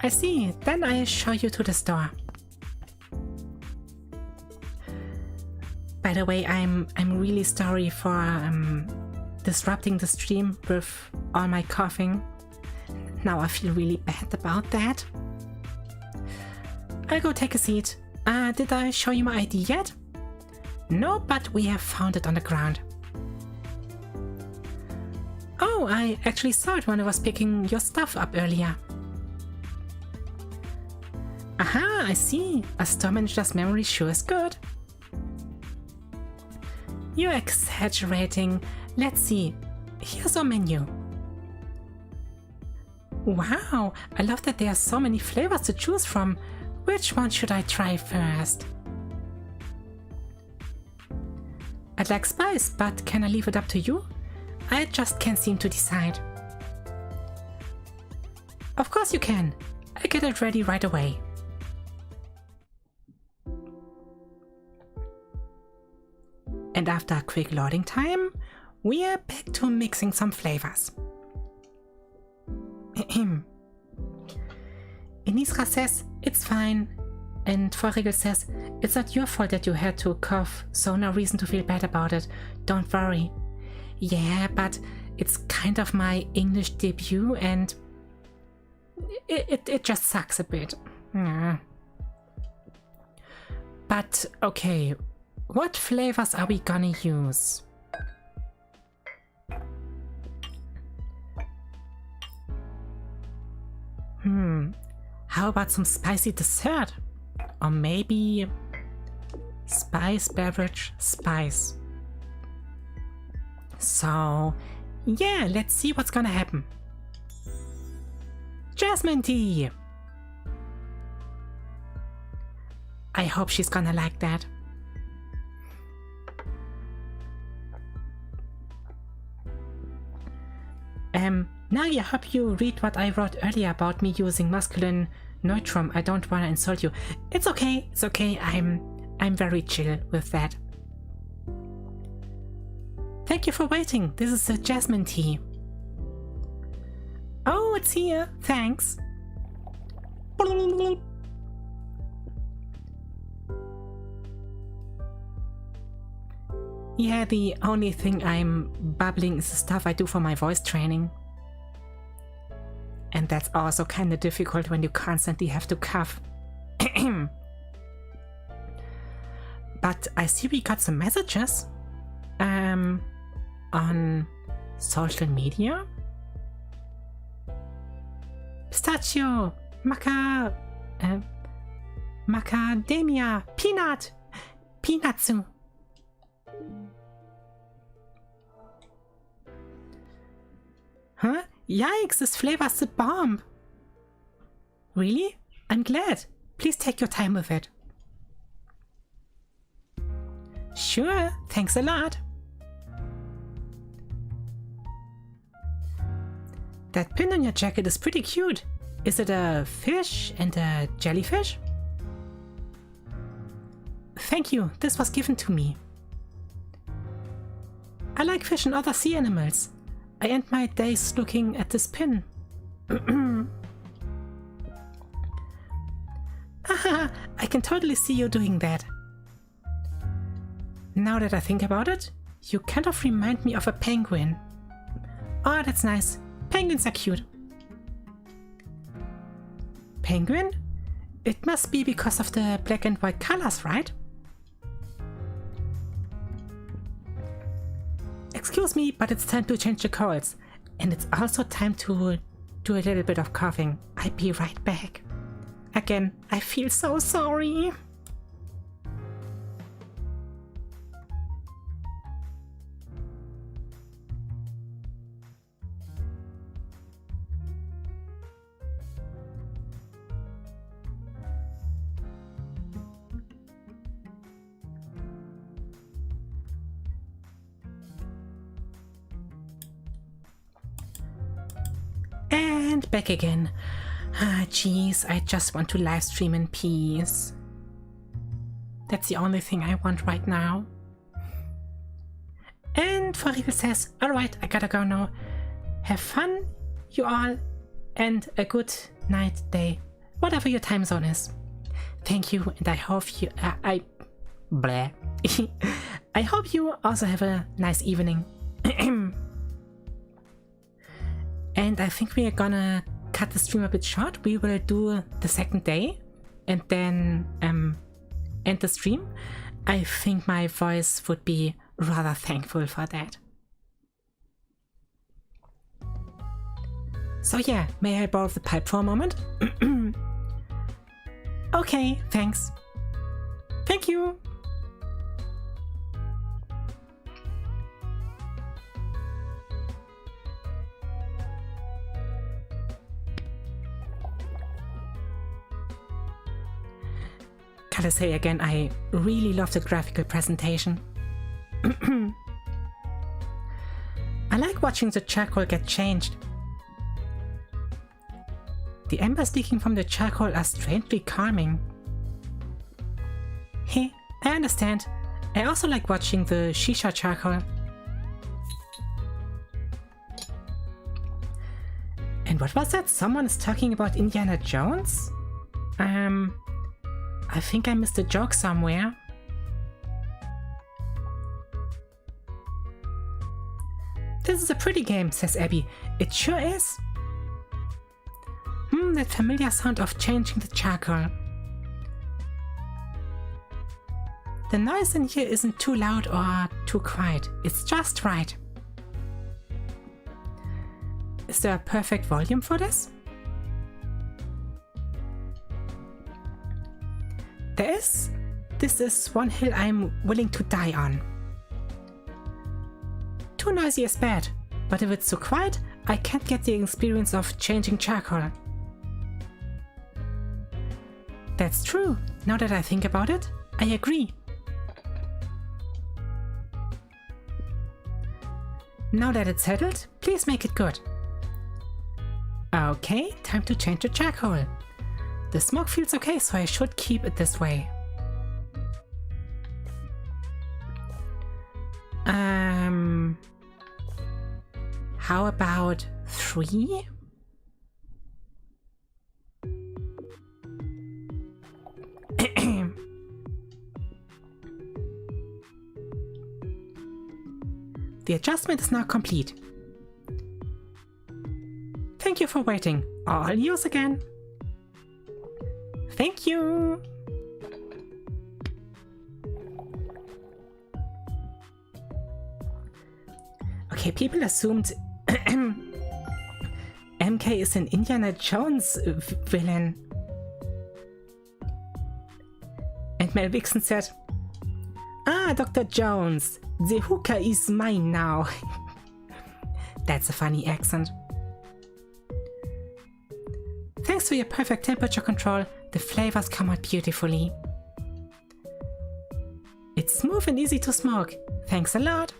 I see, then I'll show you to the store. By the way, I'm really sorry for disrupting the stream with all my coughing. Now I feel really bad about that. I'll go take a seat. Did I show you my ID yet? No, but we have found it on the ground. Oh, I actually saw it when I was picking your stuff up earlier. Aha, I see. A store manager's memory sure is good. You're exaggerating. Let's see. Here's our menu. Wow, I love that there are so many flavors to choose from. Which one should I try first? I'd like spice, but can I leave it up to you? I just can't seem to decide. Of course you can. I'll get it ready right away. And after a quick loading time, we are back to mixing some flavors. Inisra says, it's fine. And Vorregel says, it's not your fault that you had to cough, so no reason to feel bad about it. Don't worry. Yeah, but it's kind of my English debut and it just sucks a bit. But okay, what flavors are we gonna use? How about some spicy dessert? Or maybe spice, beverage, spice. So, yeah, let's see what's gonna happen. Jasmine tea! I hope she's gonna like that. Nagi, I hope you read what I wrote earlier about me using masculine neutrum. I don't wanna insult you. It's okay, I'm very chill with that. Thank you for waiting. This is the jasmine tea. Oh, it's here. Thanks. Yeah, the only thing I'm bubbling is the stuff I do for my voice training. And that's also kind of difficult when you constantly have to cough. But I see we got some messages. On social media. Pistachio, macadamia, peanutsu. Huh? Yikes, this flavor's the bomb. Really? I'm glad. Please take your time with it. Sure, thanks a lot. That pin on your jacket is pretty cute. Is it a fish and a jellyfish? Thank you, this was given to me. I like fish and other sea animals. I end my days looking at this pin. Haha, I can totally see you doing that. Now that I think about it, you kind of remind me of a penguin. Oh, that's nice. Penguins are cute. Penguin? It must be because of the black and white colors, right? Excuse me, but it's time to change the chords. And it's also time to do a little bit of coughing. I'll be right back. Again, I feel so sorry. And back again. Ah, jeez, I just want to live stream in peace. That's the only thing I want right now. And Farigel says, alright, I gotta go now. Have fun, you all, and a good night, day, whatever your time zone is. Thank you, and I hope you, I hope you also have a nice evening. And I think we are gonna cut the stream a bit short. We will do the second day and then end the stream. I think my voice would be rather thankful for that. So yeah, may I borrow the pipe for a moment? Okay, thanks. Thank you. Gotta say again, I really love the graphical presentation. I like watching the charcoal get changed. The embers leaking from the charcoal are strangely calming. Hey, I understand. I also like watching the shisha charcoal. And what was that? Someone is talking about Indiana Jones? I think I missed a joke somewhere. This is a pretty game, says Abby. It sure is. That familiar sound of changing the charcoal. The noise in here isn't too loud or too quiet. It's just right. Is there a perfect volume for this? There is. This is one hill I'm willing to die on. Too noisy is bad, but if it's too quiet, I can't get the experience of changing charcoal. That's true. Now that I think about it, I agree. Now that it's settled, please make it good. Okay, time to change the charcoal. The smoke feels okay, so I should keep it this way. How about 3? The adjustment is now complete. Thank you for waiting. All yours again. Thank you. Okay, people assumed MK is an Indiana Jones villain. And Mel Vixen said, "Ah, Dr. Jones, the hookah is mine now." That's a funny accent. Thanks to your perfect temperature control, the flavors come out beautifully. It's smooth and easy to smoke. Thanks a lot.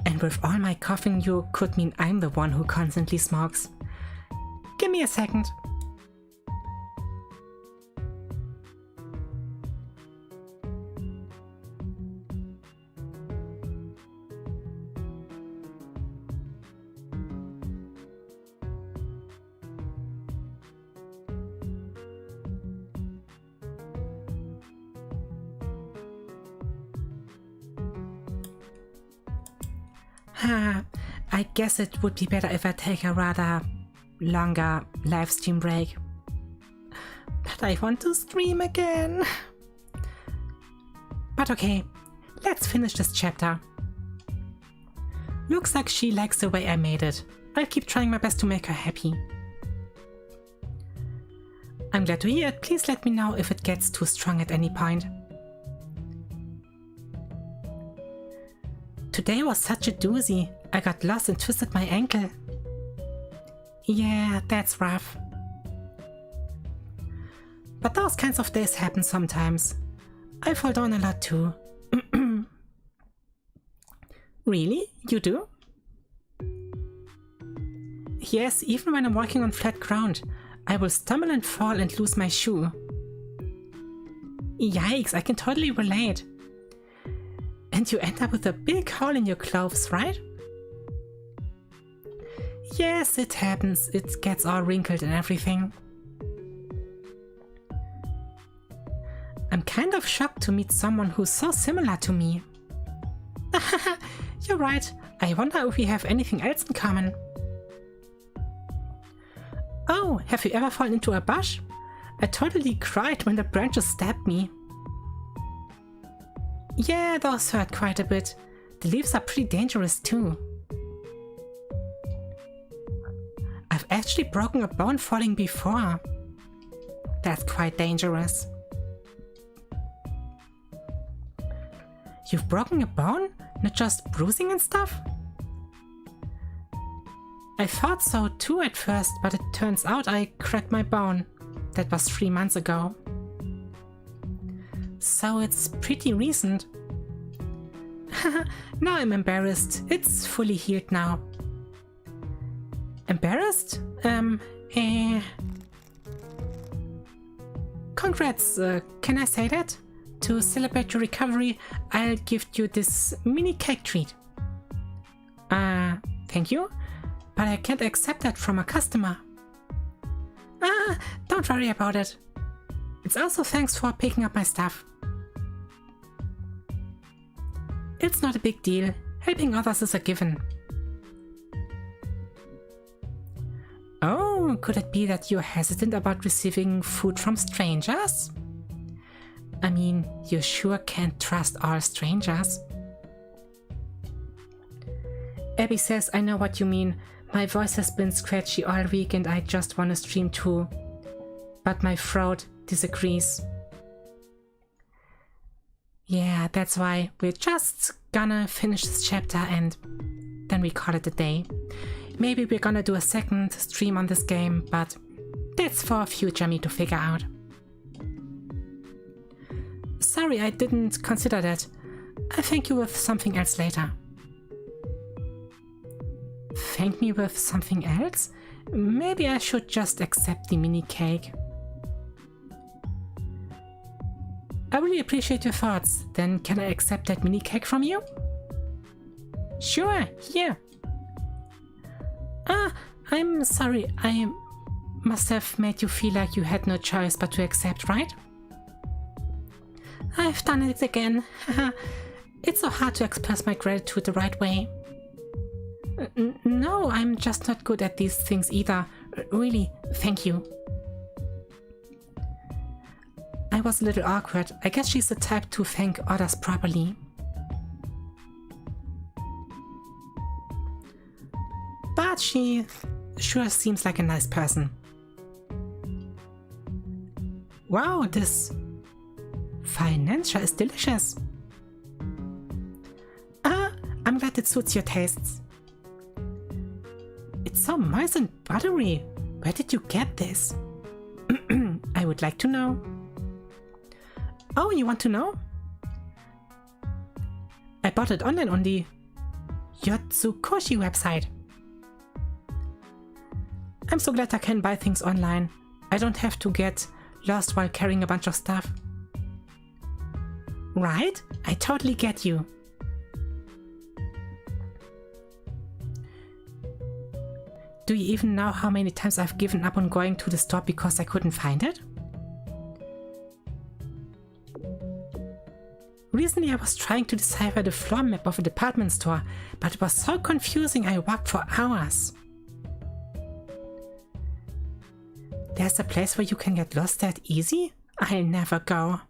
And with all my coughing, you could mean I'm the one who constantly smokes. Give me a second. I guess it would be better if I take a rather longer live stream break. But I want to stream again. But okay, let's finish this chapter. Looks like she likes the way I made it. I'll keep trying my best to make her happy. I'm glad to hear it. Please let me know if it gets too strong at any point. Today was such a doozy. I got lost and twisted my ankle. Yeah, that's rough. But those kinds of days happen sometimes. I fall down a lot too. Really? You do? Yes, even when I'm walking on flat ground, I will stumble and fall and lose my shoe. Yikes, I can totally relate. And you end up with a big hole in your clothes, right? Yes, it happens. It gets all wrinkled and everything. I'm kind of shocked to meet someone who's so similar to me. You're right. I wonder if we have anything else in common. Oh, have you ever fallen into a bush? I totally cried when the branches stabbed me. Yeah, those hurt quite a bit. The leaves are pretty dangerous too. I've actually broken a bone falling before. That's quite dangerous. You've broken a bone? Not just bruising and stuff? I thought so too at first, but it turns out I cracked my bone. That was 3 months ago. So it's pretty recent. Now I'm embarrassed. It's fully healed now. Embarrassed? Congrats, can I say that? To celebrate your recovery, I'll gift you this mini cake treat. Thank you, but I can't accept that from a customer. Don't worry about it. It's also thanks for picking up my stuff. It's not a big deal. Helping others is a given. Oh, could it be that you're hesitant about receiving food from strangers? I mean, you sure can't trust all strangers. Abby says, I know what you mean. My voice has been scratchy all week and I just want to stream too. But my throat disagrees. Yeah, that's why we're just gonna finish this chapter and then we call it a day. Maybe we're gonna do a second stream on this game, but that's for future me to figure out. Sorry, I didn't consider that. I'll thank you with something else later. Thank me with something else? Maybe I should just accept the mini cake. I really appreciate your thoughts. Then can I accept that mini cake from you? Sure, here. I'm sorry. I must have made you feel like you had no choice but to accept, right? I've done it again. It's so hard to express my gratitude the right way. No, I'm just not good at these things either. Really, thank you. I was a little awkward. I guess she's the type to thank others properly. But she sure seems like a nice person. Wow, this financial is delicious. I'm glad it suits your tastes. It's so moist and buttery. Where did you get this? I would like to know. Oh, you want to know? I bought it online on the Yotsukoshi website. I'm so glad I can buy things online. I don't have to get lost while carrying a bunch of stuff. Right? I totally get you. Do you even know how many times I've given up on going to the store because I couldn't find it? Recently I was trying to decipher the floor map of a department store, but it was so confusing I walked for hours. There's a place where you can get lost that easy? I'll never go.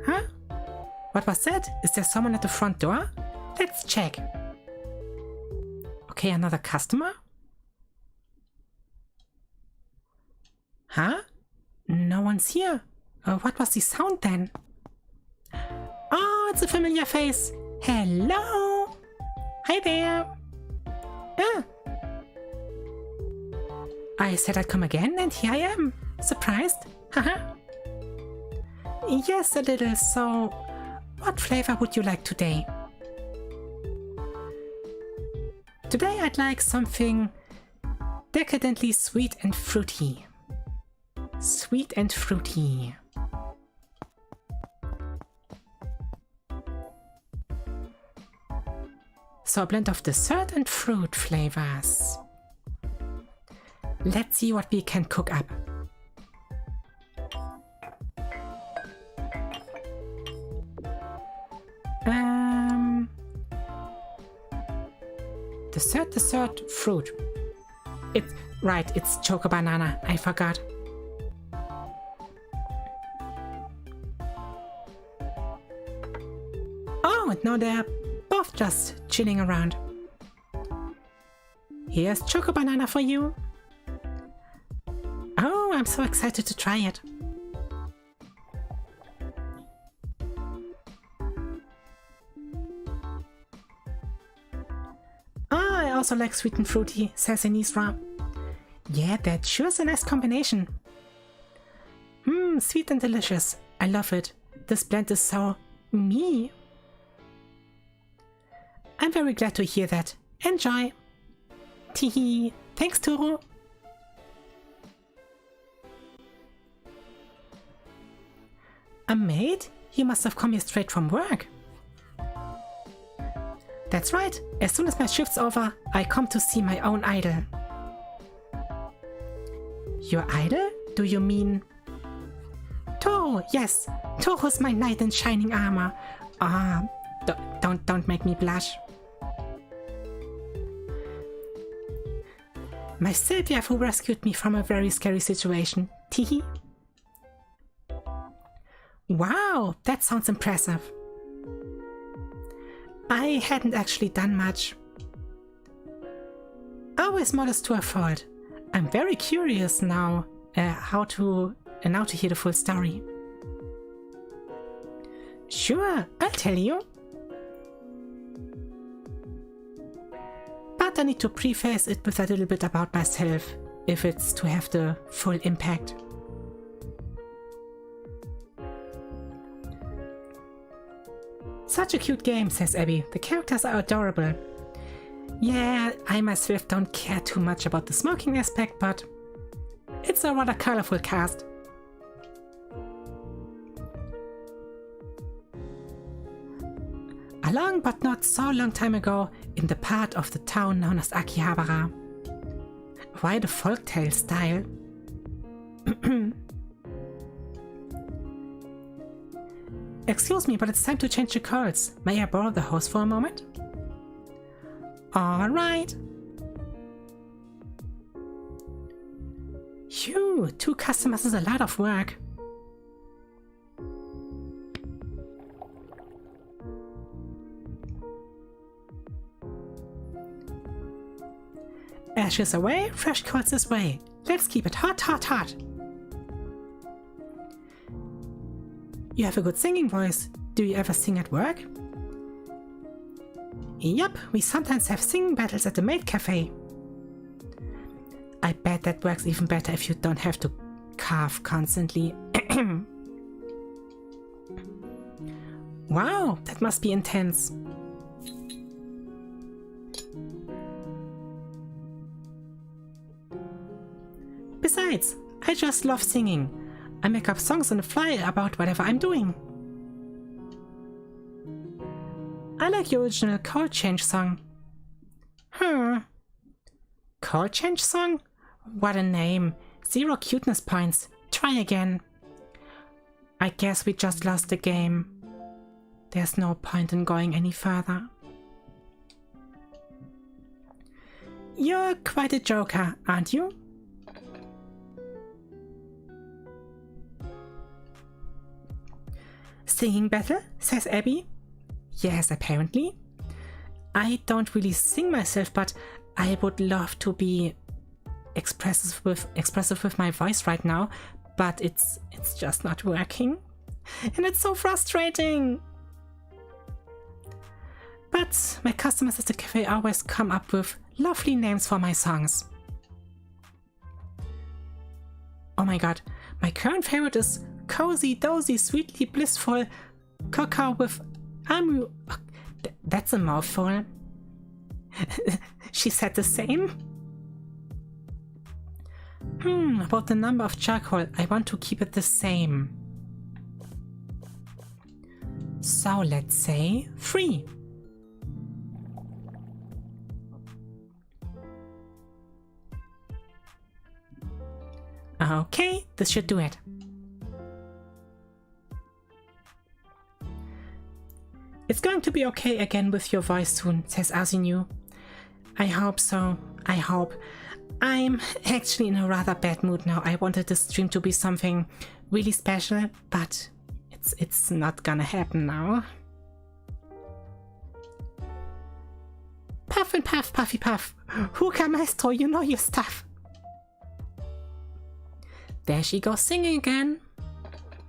Huh? What was that? Is there someone at the front door? Let's check. Okay, another customer? Huh? No one's here. What was the sound then? Oh, it's a familiar face. Hello. Hi there. I said I'd come again, and here I am. Surprised? Haha. Yes, a little. So, what flavor would you like today? Today I'd like something decadently sweet and fruity. Sweet and fruity. So a blend of dessert and fruit flavors. Let's see what we can cook up. Dessert, fruit. It's choco banana. I forgot. Oh, and now they're both just chilling around. Here's choco banana for you. Oh, I'm so excited to try it. I also like sweet and fruity, says Anisra. Yeah, that sure is a nice combination. Sweet and delicious. I love it. This blend is so me. I'm very glad to hear that. Enjoy. Teehee. Thanks, Toro. A maid? You must have come here straight from work. That's right. As soon as my shift's over, I come to see my own idol. Your idol? Do you mean... Toro, yes. Toro's my knight in shining armor. Don't make me blush. My savior who rescued me from a very scary situation. Teehee. Wow, that sounds impressive. I hadn't actually done much. Always modest to a fault. I'm very curious now now to hear the full story. Sure, I'll tell you. But I need to preface it with a little bit about myself, if it's to have the full impact. Such a cute game, says Abby. The characters are adorable. Yeah, I myself don't care too much about the smoking aspect, but it's a rather colorful cast. A long but not so long time ago, in the part of the town known as Akihabara. Why the folktale style? Excuse me, but it's time to change the calls. May I borrow the host for a moment? Alright. Phew, 2 customers is a lot of work. Ashes away, fresh calls this way. Let's keep it hot, hot, hot. You have a good singing voice. Do you ever sing at work? Yup, we sometimes have singing battles at the maid cafe. I bet that works even better if you don't have to cough constantly. Wow, that must be intense. Besides, I just love singing. I make up songs on the fly about whatever I'm doing. I like your original chord change song. Chord change song? What a name. 0 cuteness points. Try again. I guess we just lost the game. There's no point in going any further. You're quite a joker, aren't you? Singing battle, says Abby. Yes, apparently. I don't really sing myself, but I would love to be expressive with my voice right now, but it's just not working. And it's so frustrating. But my customers at the cafe always come up with lovely names for my songs. Oh my god, my current favorite is Cozy, Dozy, Sweetly Blissful, Cocoa with Amu. That's a mouthful. She said the same. About the number of charcoal, I want to keep it the same. So let's say 3. Okay, this should do it. It's going to be okay again with your voice soon, says Azinu. I hope so. I hope. I'm actually in a rather bad mood now. I wanted this stream to be something really special, but it's not gonna happen now. Puff and puff, puffy puff. Hookah Maestro, you know your stuff. There she goes singing again.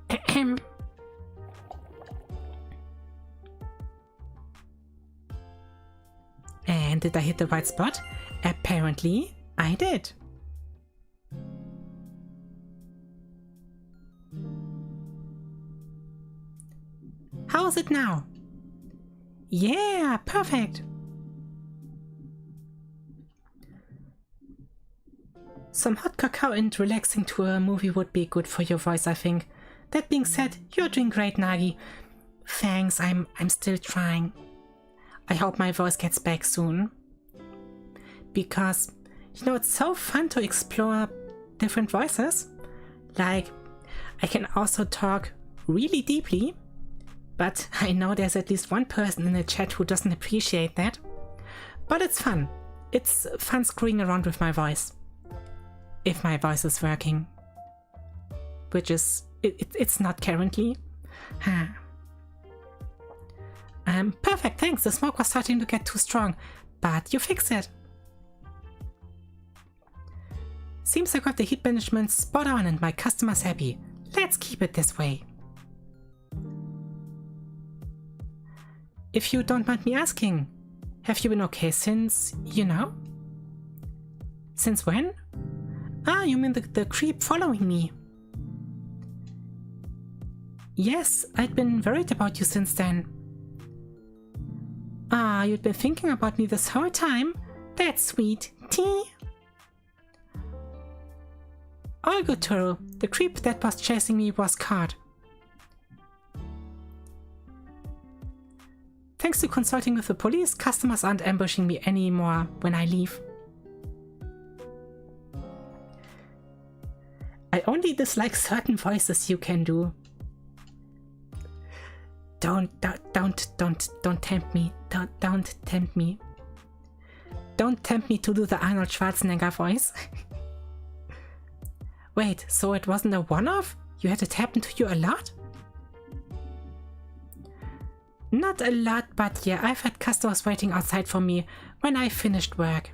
Ahem. And did I hit the right spot? Apparently, I did. How is it now? Yeah, perfect. Some hot cacao and relaxing to a movie would be good for your voice, I think. That being said, you're doing great, Nagi. Thanks, I'm still trying. I hope my voice gets back soon. Because, you know, it's so fun to explore different voices. Like, I can also talk really deeply, but I know there's at least one person in the chat who doesn't appreciate that. But it's fun. It's fun screwing around with my voice. If my voice is working. Which is, it's not currently. Perfect, thanks. The smoke was starting to get too strong, but you fixed it. Seems I got the heat management spot on and my customer's happy. Let's keep it this way. If you don't mind me asking, have you been okay since, you know? Since when? Ah, you mean the creep following me. Yes, I'd been worried about you since then. Ah, you'd been thinking about me this whole time? That's sweet. Tea. All good, Toro. The creep that was chasing me was caught. Thanks to consulting with the police, customers aren't ambushing me anymore when I leave. I only dislike certain voices you can do. Don't tempt me. Don't tempt me. Don't tempt me to do the Arnold Schwarzenegger voice. Wait, so it wasn't a one-off? You had it happen to you a lot? Not a lot, but yeah, I've had customers waiting outside for me when I finished work.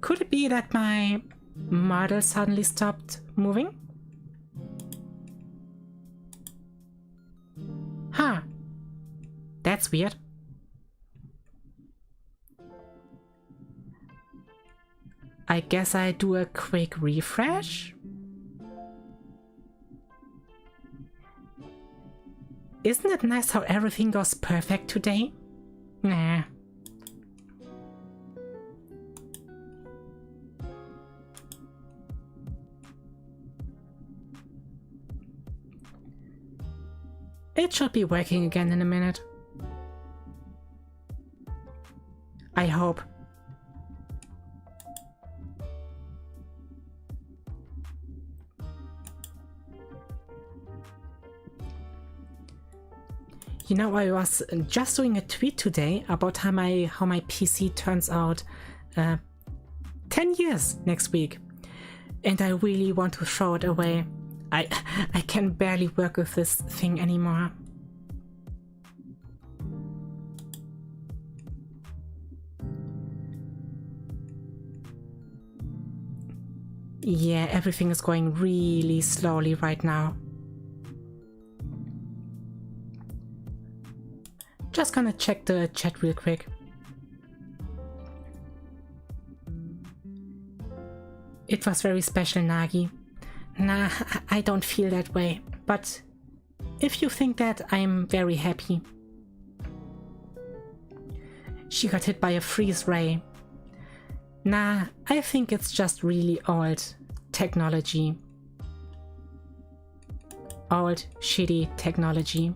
Could it be that my model suddenly stopped moving? Huh. That's weird. I guess I do a quick refresh. Isn't it nice how everything goes perfect today? Nah. It should be working again in a minute. I hope. You know, I was just doing a tweet today about how my PC turns out 10 years next week. And I really want to throw it away. I can barely work with this thing anymore. Yeah, everything is going really slowly right now. Just gonna check the chat real quick. It was very special, Nagi. Nah, I don't feel that way. But if you think that, I'm very happy. She got hit by a freeze ray. Nah, I think it's just really old technology. Old, shitty technology.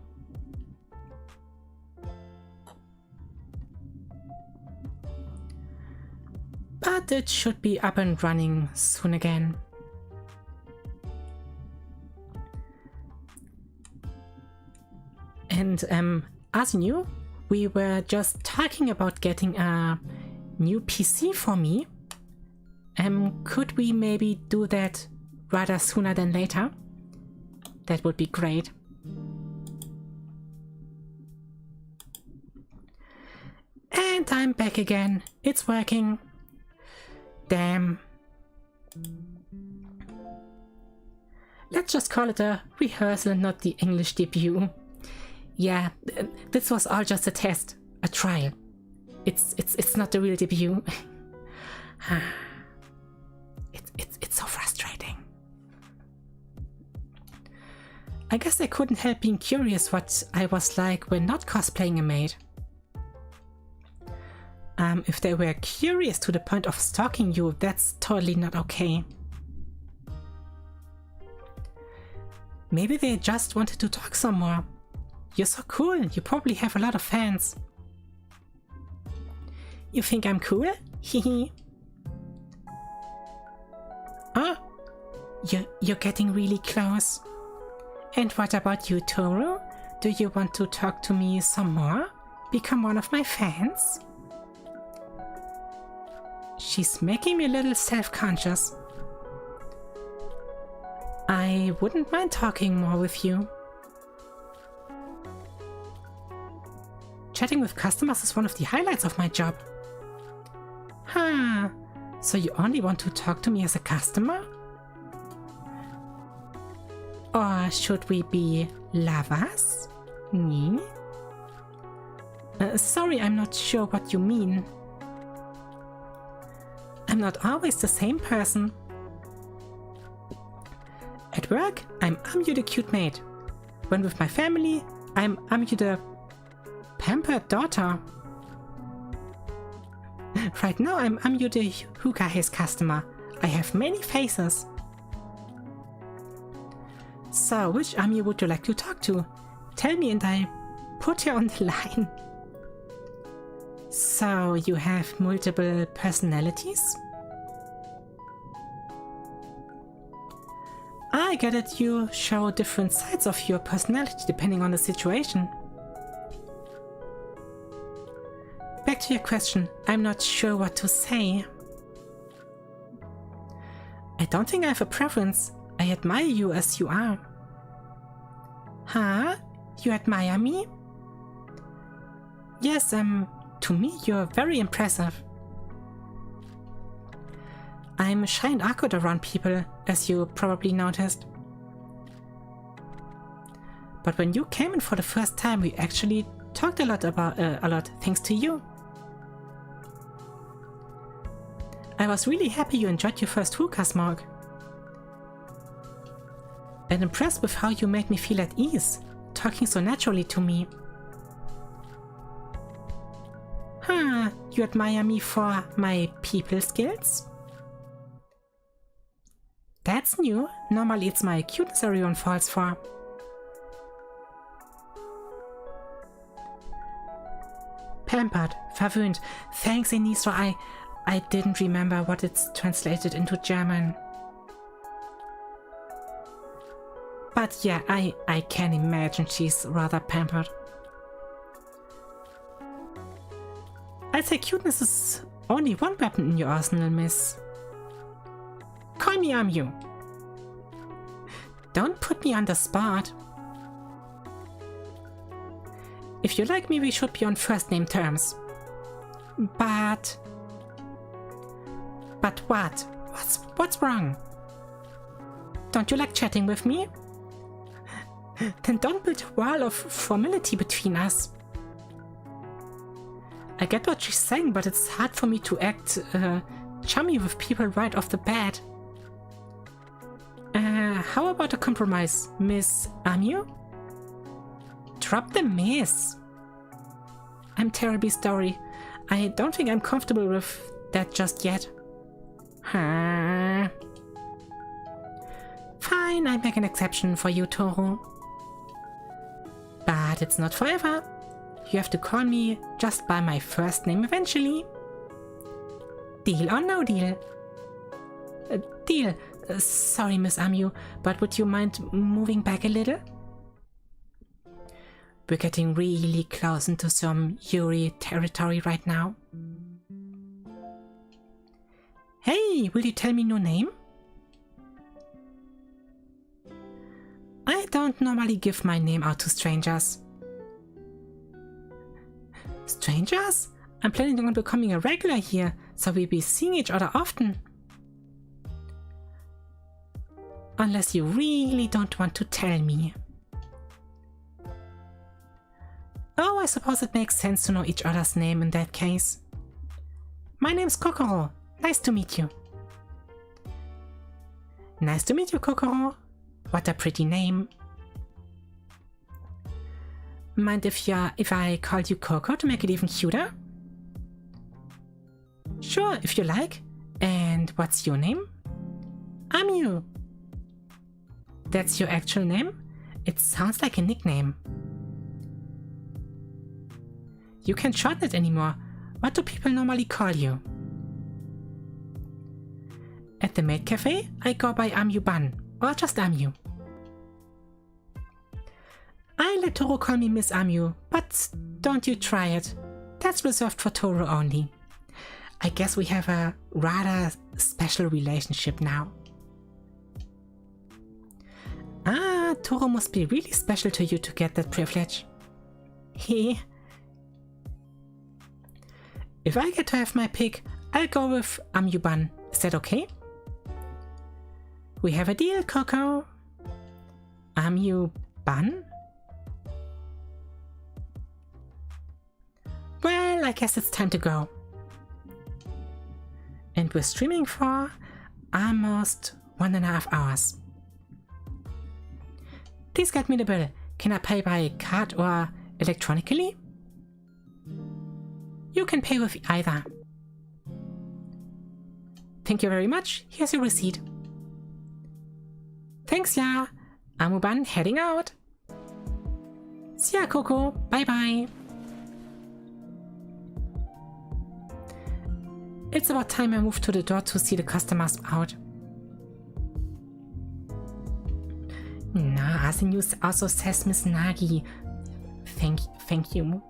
But it should be up and running soon again. And as you knew, we were just talking about getting a new PC for me. Could we maybe do that rather sooner than later? That would be great. And I'm back again. It's working. Damn. Let's just call it a rehearsal and not the English debut. Yeah, this was all just a test, a trial. It's not the real debut. It's so frustrating. I guess I couldn't help being curious what I was like when not cosplaying a maid. If they were curious to the point of stalking you, that's totally not okay. Maybe they just wanted to talk some more. You're so cool, you probably have a lot of fans. You think I'm cool? Hehe. Oh, you're getting really close. And what about you, Toru? Do you want to talk to me some more? Become one of my fans? She's making me a little self-conscious. I wouldn't mind talking more with you. Chatting with customers is one of the highlights of my job. Huh, so you only want to talk to me as a customer? Or should we be lovers? Me? Sorry, I'm not sure what you mean. I'm not always the same person. At work, I'm you the cute maid. When with my family, I'm you the pampered daughter. Right now, I'm you the Hookah Haze customer. I have many faces. So, which Amyu would you like to talk to? Tell me and I put her on the line. So, you have multiple personalities? I get it, you show different sides of your personality depending on the situation. Back to your question, I'm not sure what to say. I don't think I have a preference. I admire you as you are. Huh? You admire me? Yes, to me you're very impressive. I'm shy and awkward around people, as you probably noticed. But when you came in for the first time, we actually talked a lot thanks to you. I was really happy you enjoyed your first hookah smoke. And impressed with how you made me feel at ease, talking so naturally to me. Huh, you admire me for my people skills? That's new. Normally it's my cuteness everyone falls for. Pampered, verwöhnt. Thanks, Inistro. I didn't remember what it's translated into German. But yeah, I can imagine she's rather pampered. I'd say cuteness is only one weapon in your arsenal, miss. Call me Amyu. Don't put me on the spot. If you like me, we should be on first name terms. But what? What's wrong? Don't you like chatting with me? Then don't build a wall of formality between us. I get what she's saying, but it's hard for me to act chummy with people right off the bat. How about a compromise, Miss Amyu? Drop the miss. I'm terribly sorry. I don't think I'm comfortable with that just yet. Fine, I make an exception for you, Toro. But it's not forever. You have to call me just by my first name eventually. Deal or no deal? Deal. Sorry, Miss Amu, but would you mind moving back a little? We're getting really close into some Yuri territory right now. Hey, will you tell me your name? I don't normally give my name out to strangers. Strangers? I'm planning on becoming a regular here, so we'll be seeing each other often. Unless you really don't want to tell me. Oh, I suppose it makes sense to know each other's name in that case. My name's Kokoro. Nice to meet you. Nice to meet you, Kokoro. What a pretty name. Mind if I called you Coco to make it even cuter? Sure, if you like. And what's your name? Amu. That's your actual name? It sounds like a nickname. You can't shorten it anymore. What do people normally call you? At the maid cafe, I go by Amu-ban, or just Amu. I let Toro call me Miss Amu, but don't you try it. That's reserved for Toro only. I guess we have a rather special relationship now. Ah, Toro must be really special to you to get that privilege. He. If I get to have my pick, I'll go with Amu-ban. Is that okay? We have a deal, Coco. Amu-ban? Well, I guess it's time to go. And we're streaming for almost 1.5 hours. Please get me the bill. Can I pay by card or electronically? You can pay with either. Thank you very much. Here's your receipt. Thanks, ya. Amu-ban heading out. See ya, Coco. Bye-bye. It's about time I moved to the door to see the customers out. Nah, Asinu also says Miss Nagi. Thank you.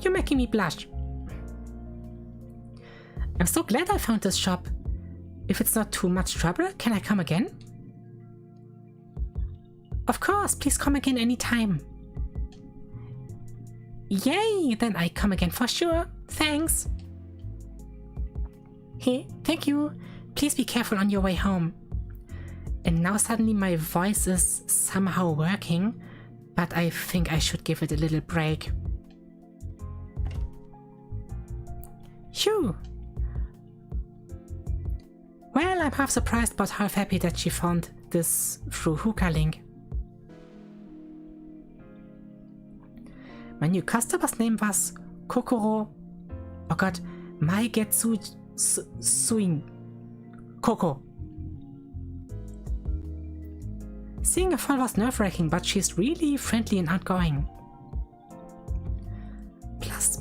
You're making me blush. I'm so glad I found this shop. If it's not too much trouble, can I come again? Of course, please come again anytime. Yay, then I come again for sure. Thanks. Hey, thank you. Please be careful on your way home. And now suddenly my voice is somehow working, but I think I should give it a little break. Phew. Well, I'm half surprised but half happy that she found this through Hookah Link. My new customer's name was Kokoro. Oh god, Suing. Coco. Seeing a fall was nerve-wracking, but she's really friendly and outgoing.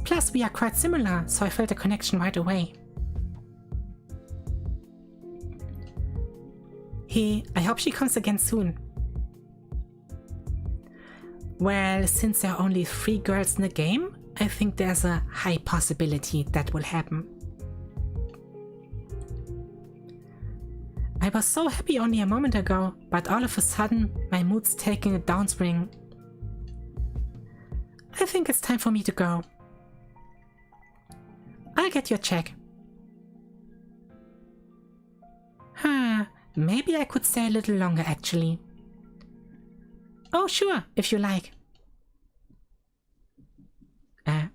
Plus, we are quite similar, so I felt a connection right away. Hey, I hope she comes again soon. Well, since there are only 3 girls in the game, I think there's a high possibility that will happen. I was so happy only a moment ago, but all of a sudden my mood's taking a downswing. I think it's time for me to go. I'll get your check. Maybe I could stay a little longer actually. Oh sure, if you like.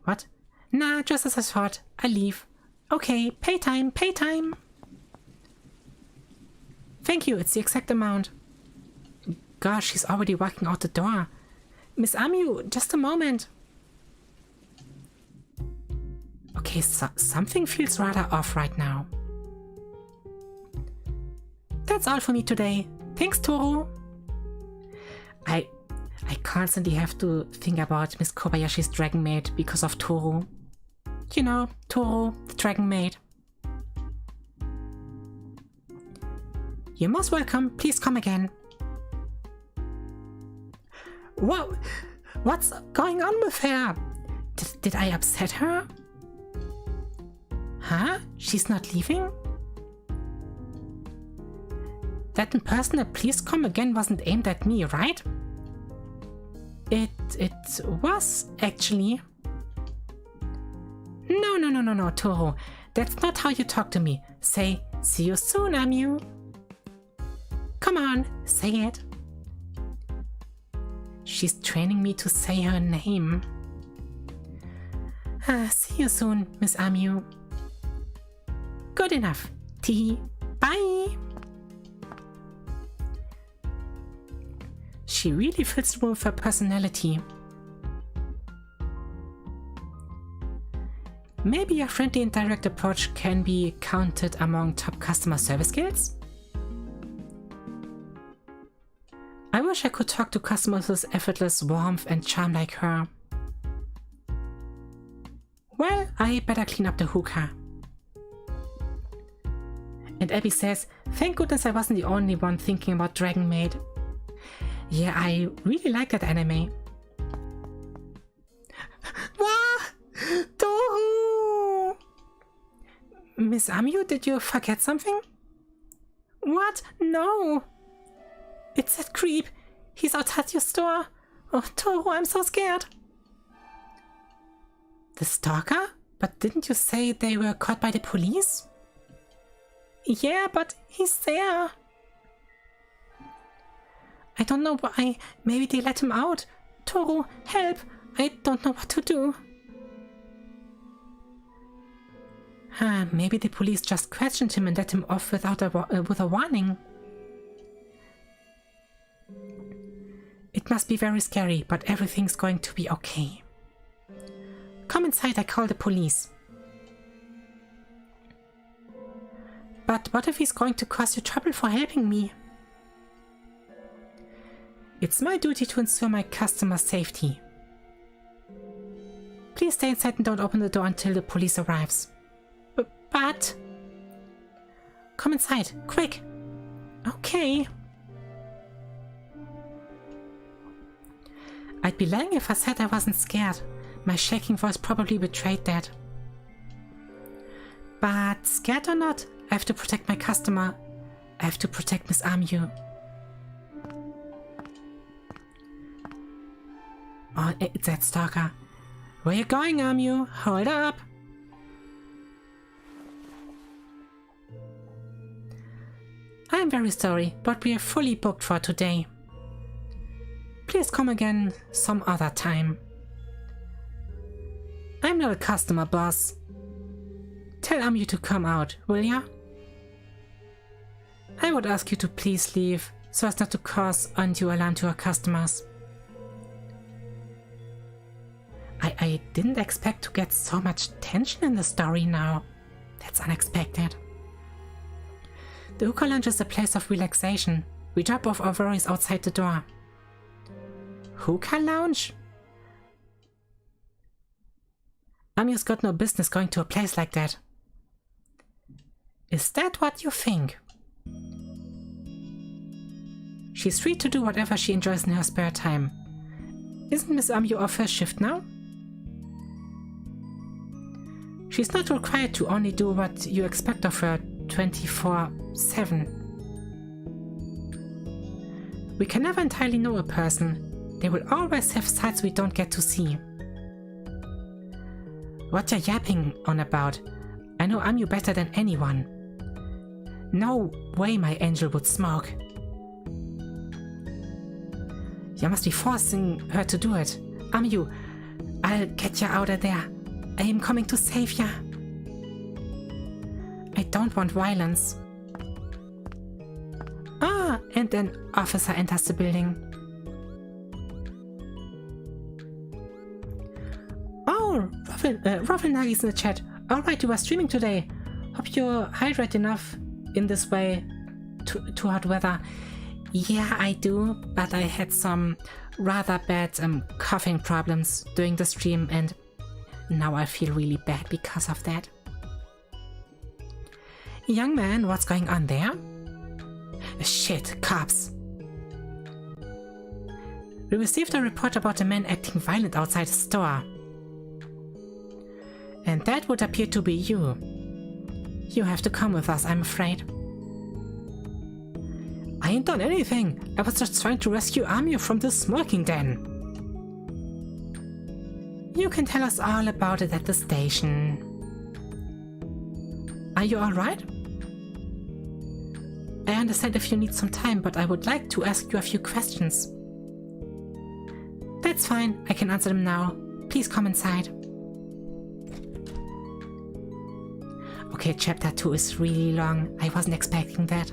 What? Nah, just as I thought. I'll leave. Okay, pay time. Thank you, it's the exact amount. Gosh, she's already walking out the door. Miss Amu, just a moment. Okay, so something feels rather off right now. That's all for me today. Thanks, Toru. I constantly have to think about Miss Kobayashi's dragon maid because of Toru. You know, Toru, the dragon maid. You're most welcome. Please come again. Whoa! What's going on with her? Did I upset her? Huh? She's not leaving? That in-person please come again wasn't aimed at me, right? It was, actually. No, Toru. That's not how you talk to me. Say, see you soon, Amu. Come on, say it. She's training me to say her name. See you soon, Miss Amu. Good enough. Tee. Bye. She really fits the room with her personality. Maybe a friendly and direct approach can be counted among top customer service skills? I wish I could talk to customers with effortless warmth and charm like her. Well, I better clean up the hookah. And Abby says, thank goodness I wasn't the only one thinking about Dragon Maid. Yeah, I really like that anime. Wah! Toru! Miss Amu, did you forget something? What? No! It's that creep. He's outside your store. Oh, Toru, I'm so scared. The stalker? But didn't you say they were caught by the police? Yeah, but he's there. I don't know why. Maybe they let him out. Toru, help! I don't know what to do. Maybe the police just questioned him and let him off without with a warning. It must be very scary, but everything's going to be okay. Come inside, I call the police. But what if he's going to cause you trouble for helping me? It's my duty to ensure my customer's safety. Please stay inside and don't open the door until the police arrives. But... Come inside, quick! Okay. I'd be lying if I said I wasn't scared. My shaking voice probably betrayed that. But scared or not, I have to protect my customer. I have to protect Miss Amu. Oh, it's that stalker. Where you going, Amu? Hold up! I'm very sorry, but we are fully booked for today. Please come again some other time. I'm not a customer, boss. Tell Amu to come out, will ya? I would ask you to please leave, so as not to cause undue alarm to our customers. I didn't expect to get so much tension in the story now. That's unexpected. The hookah lounge is a place of relaxation. We drop off our worries outside the door. Hookah lounge? Amu's got no business going to a place like that. Is that what you think? She's free to do whatever she enjoys in her spare time. Isn't Miss Amu off her shift now? She's not required to only do what you expect of her 24/7. We can never entirely know a person. They will always have sides we don't get to see. What you're yapping on about? I know Amu better than anyone. No way my angel would smoke. You must be forcing her to do it. Amu, I'll get you out of there. I am coming to save ya. I don't want violence. Ah, and an officer enters the building. Oh, Rovelnagi's in the chat. Alright, you are streaming today. Hope you're hydrated enough in this way to hot weather. Yeah, I do, but I had some rather bad coughing problems during the stream, and now I feel really bad because of that. Young man, what's going on there? Shit, cops. We received a report about a man acting violent outside the store. And that would appear to be you. You have to come with us, I'm afraid. I ain't done anything. I was just trying to rescue Amio from the smoking den. You can tell us all about it at the station. Are you alright? I understand if you need some time, but I would like to ask you a few questions. That's fine, I can answer them now. Please come inside. Okay, chapter 2 is really long. I wasn't expecting that.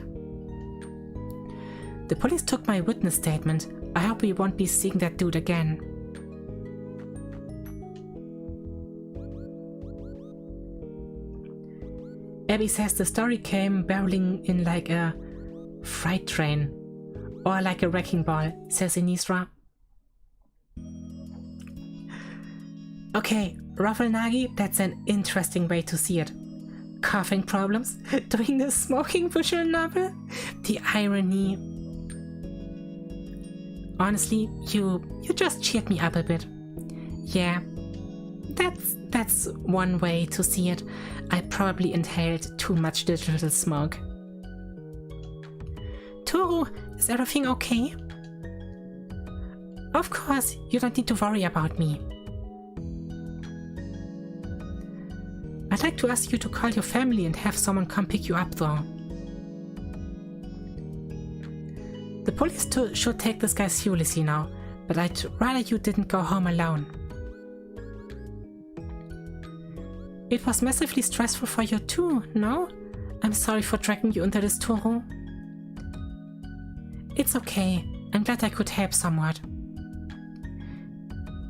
The police took my witness statement. I hope we won't be seeing that dude again. Abby says the story came barreling in like a freight train. Or like a wrecking ball, says Inisra. Okay, Rafflenagi, that's an interesting way to see it. Coughing problems during the smoking visual novel? The irony. Honestly, you just cheered me up a bit. Yeah, that's one way to see it. I probably inhaled too much digital smoke. Toru, is everything okay? Of course, you don't need to worry about me. I'd like to ask you to call your family and have someone come pick you up though. The police should take this guy seriously now, but I'd rather you didn't go home alone. It was massively stressful for you too, no? I'm sorry for dragging you into this, Toru. It's okay, I'm glad I could help somewhat.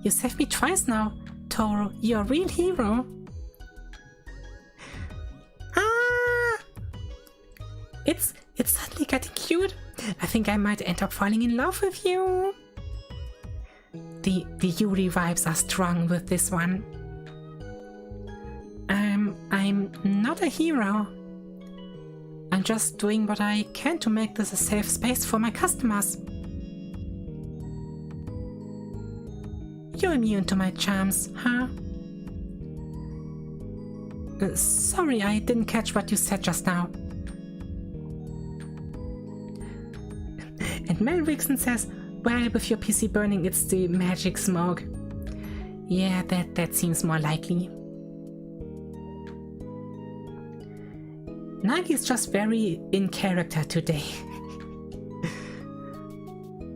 You saved me twice now, Toru, you're a real hero. It's suddenly getting cute. I think I might end up falling in love with you. The Yuri vibes are strong with this one. I'm not a hero. I'm just doing what I can to make this a safe space for my customers. You're immune to my charms, huh? Sorry, I didn't catch what you said just now. And Mel Wixon says, well, with your PC burning, it's the magic smoke. Yeah, that seems more likely. Nagi is just very in character today.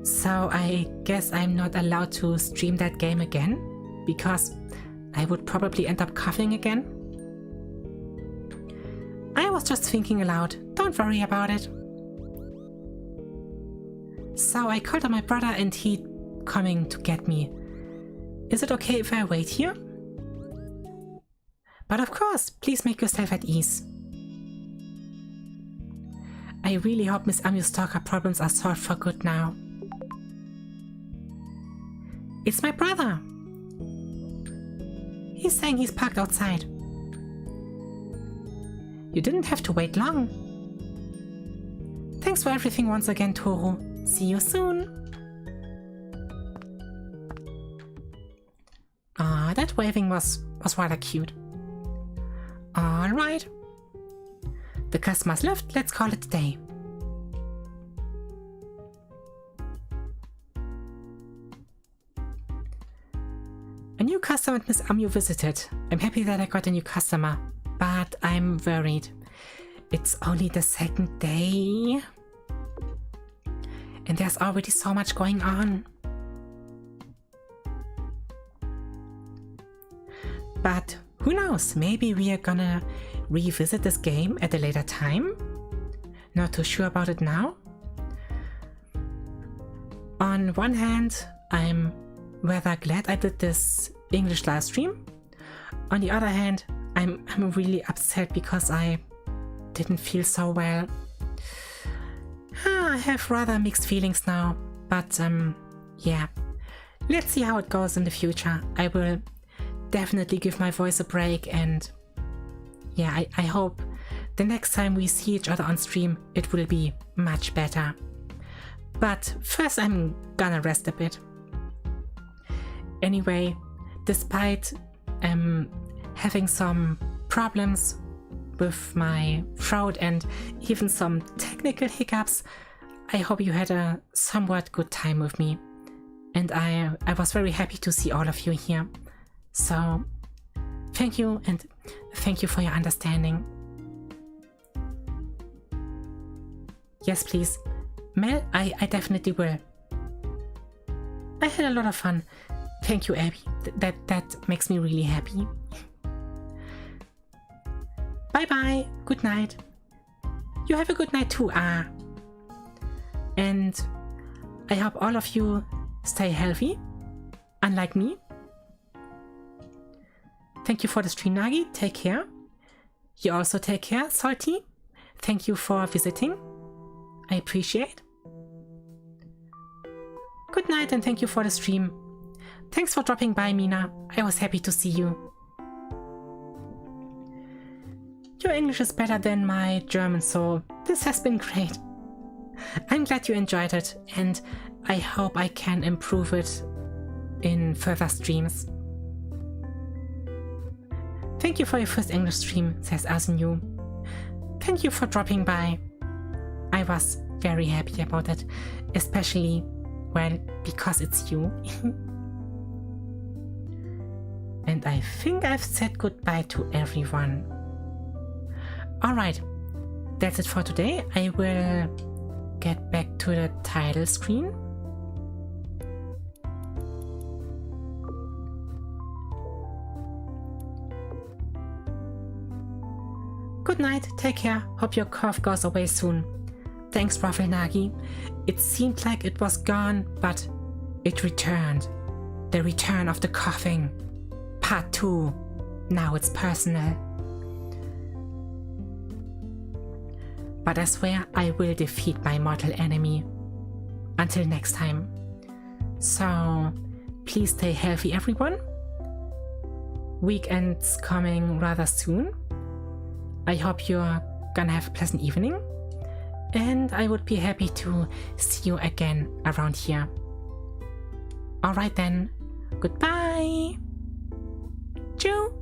So I guess I'm not allowed to stream that game again, because I would probably end up coughing again. I was just thinking aloud, don't worry about it. So I called on my brother and he's coming to get me. Is it okay if I wait here? But of course, please make yourself at ease. I really hope Miss Amio's stalker problems are solved for good now. It's my brother. He's saying he's parked outside. You didn't have to wait long. Thanks for everything once again, Toru. See you soon. Ah, that waving was rather cute. Alright. The customers left, let's call it a day. A new customer at Miss Amio visited. I'm happy that I got a new customer, but I'm worried. It's only the second day. And there's already so much going on. But who knows, maybe we are gonna revisit this game at a later time? Not too sure about it now. On one hand, I'm rather glad I did this English live stream. On the other hand, I'm really upset because I didn't feel so well. I have rather mixed feelings now, but yeah, let's see how it goes in the future. I will definitely give my voice a break, and yeah, I hope the next time we see each other on stream it will be much better. But first I'm gonna rest a bit. Anyway, despite having some problems with my throat and even some technical hiccups, I hope you had a somewhat good time with me. And I was very happy to see all of you here. So thank you, and thank you for your understanding. Yes, please. Mel, I definitely will. I had a lot of fun. Thank you, Abby. That makes me really happy. Bye-bye. Good night. You have a good night too, And I hope all of you stay healthy, unlike me. Thank you for the stream, Nagi. Take care. You also take care, Salty. Thank you for visiting. I appreciate. Good night, and thank you for the stream. Thanks for dropping by, Mina. I was happy to see you. Your English is better than my German, so this has been great. I'm glad you enjoyed it, and I hope I can improve it in further streams. Thank you for your first English stream, says Asinu. Thank you for dropping by. I was very happy about it, especially, well, because it's you. And I think I've said goodbye to everyone. Alright, that's it for today. I will get back to the title screen. Good night, take care, hope your cough goes away soon. Thanks, Rufflenagi. It seemed like it was gone, but it returned. The return of the coughing. Part 2. Now it's personal. But I swear I will defeat my mortal enemy. Until next time. So, please stay healthy, everyone. Weekend's coming rather soon. I hope you're gonna have a pleasant evening. And I would be happy to see you again around here. Alright then, goodbye! Choo!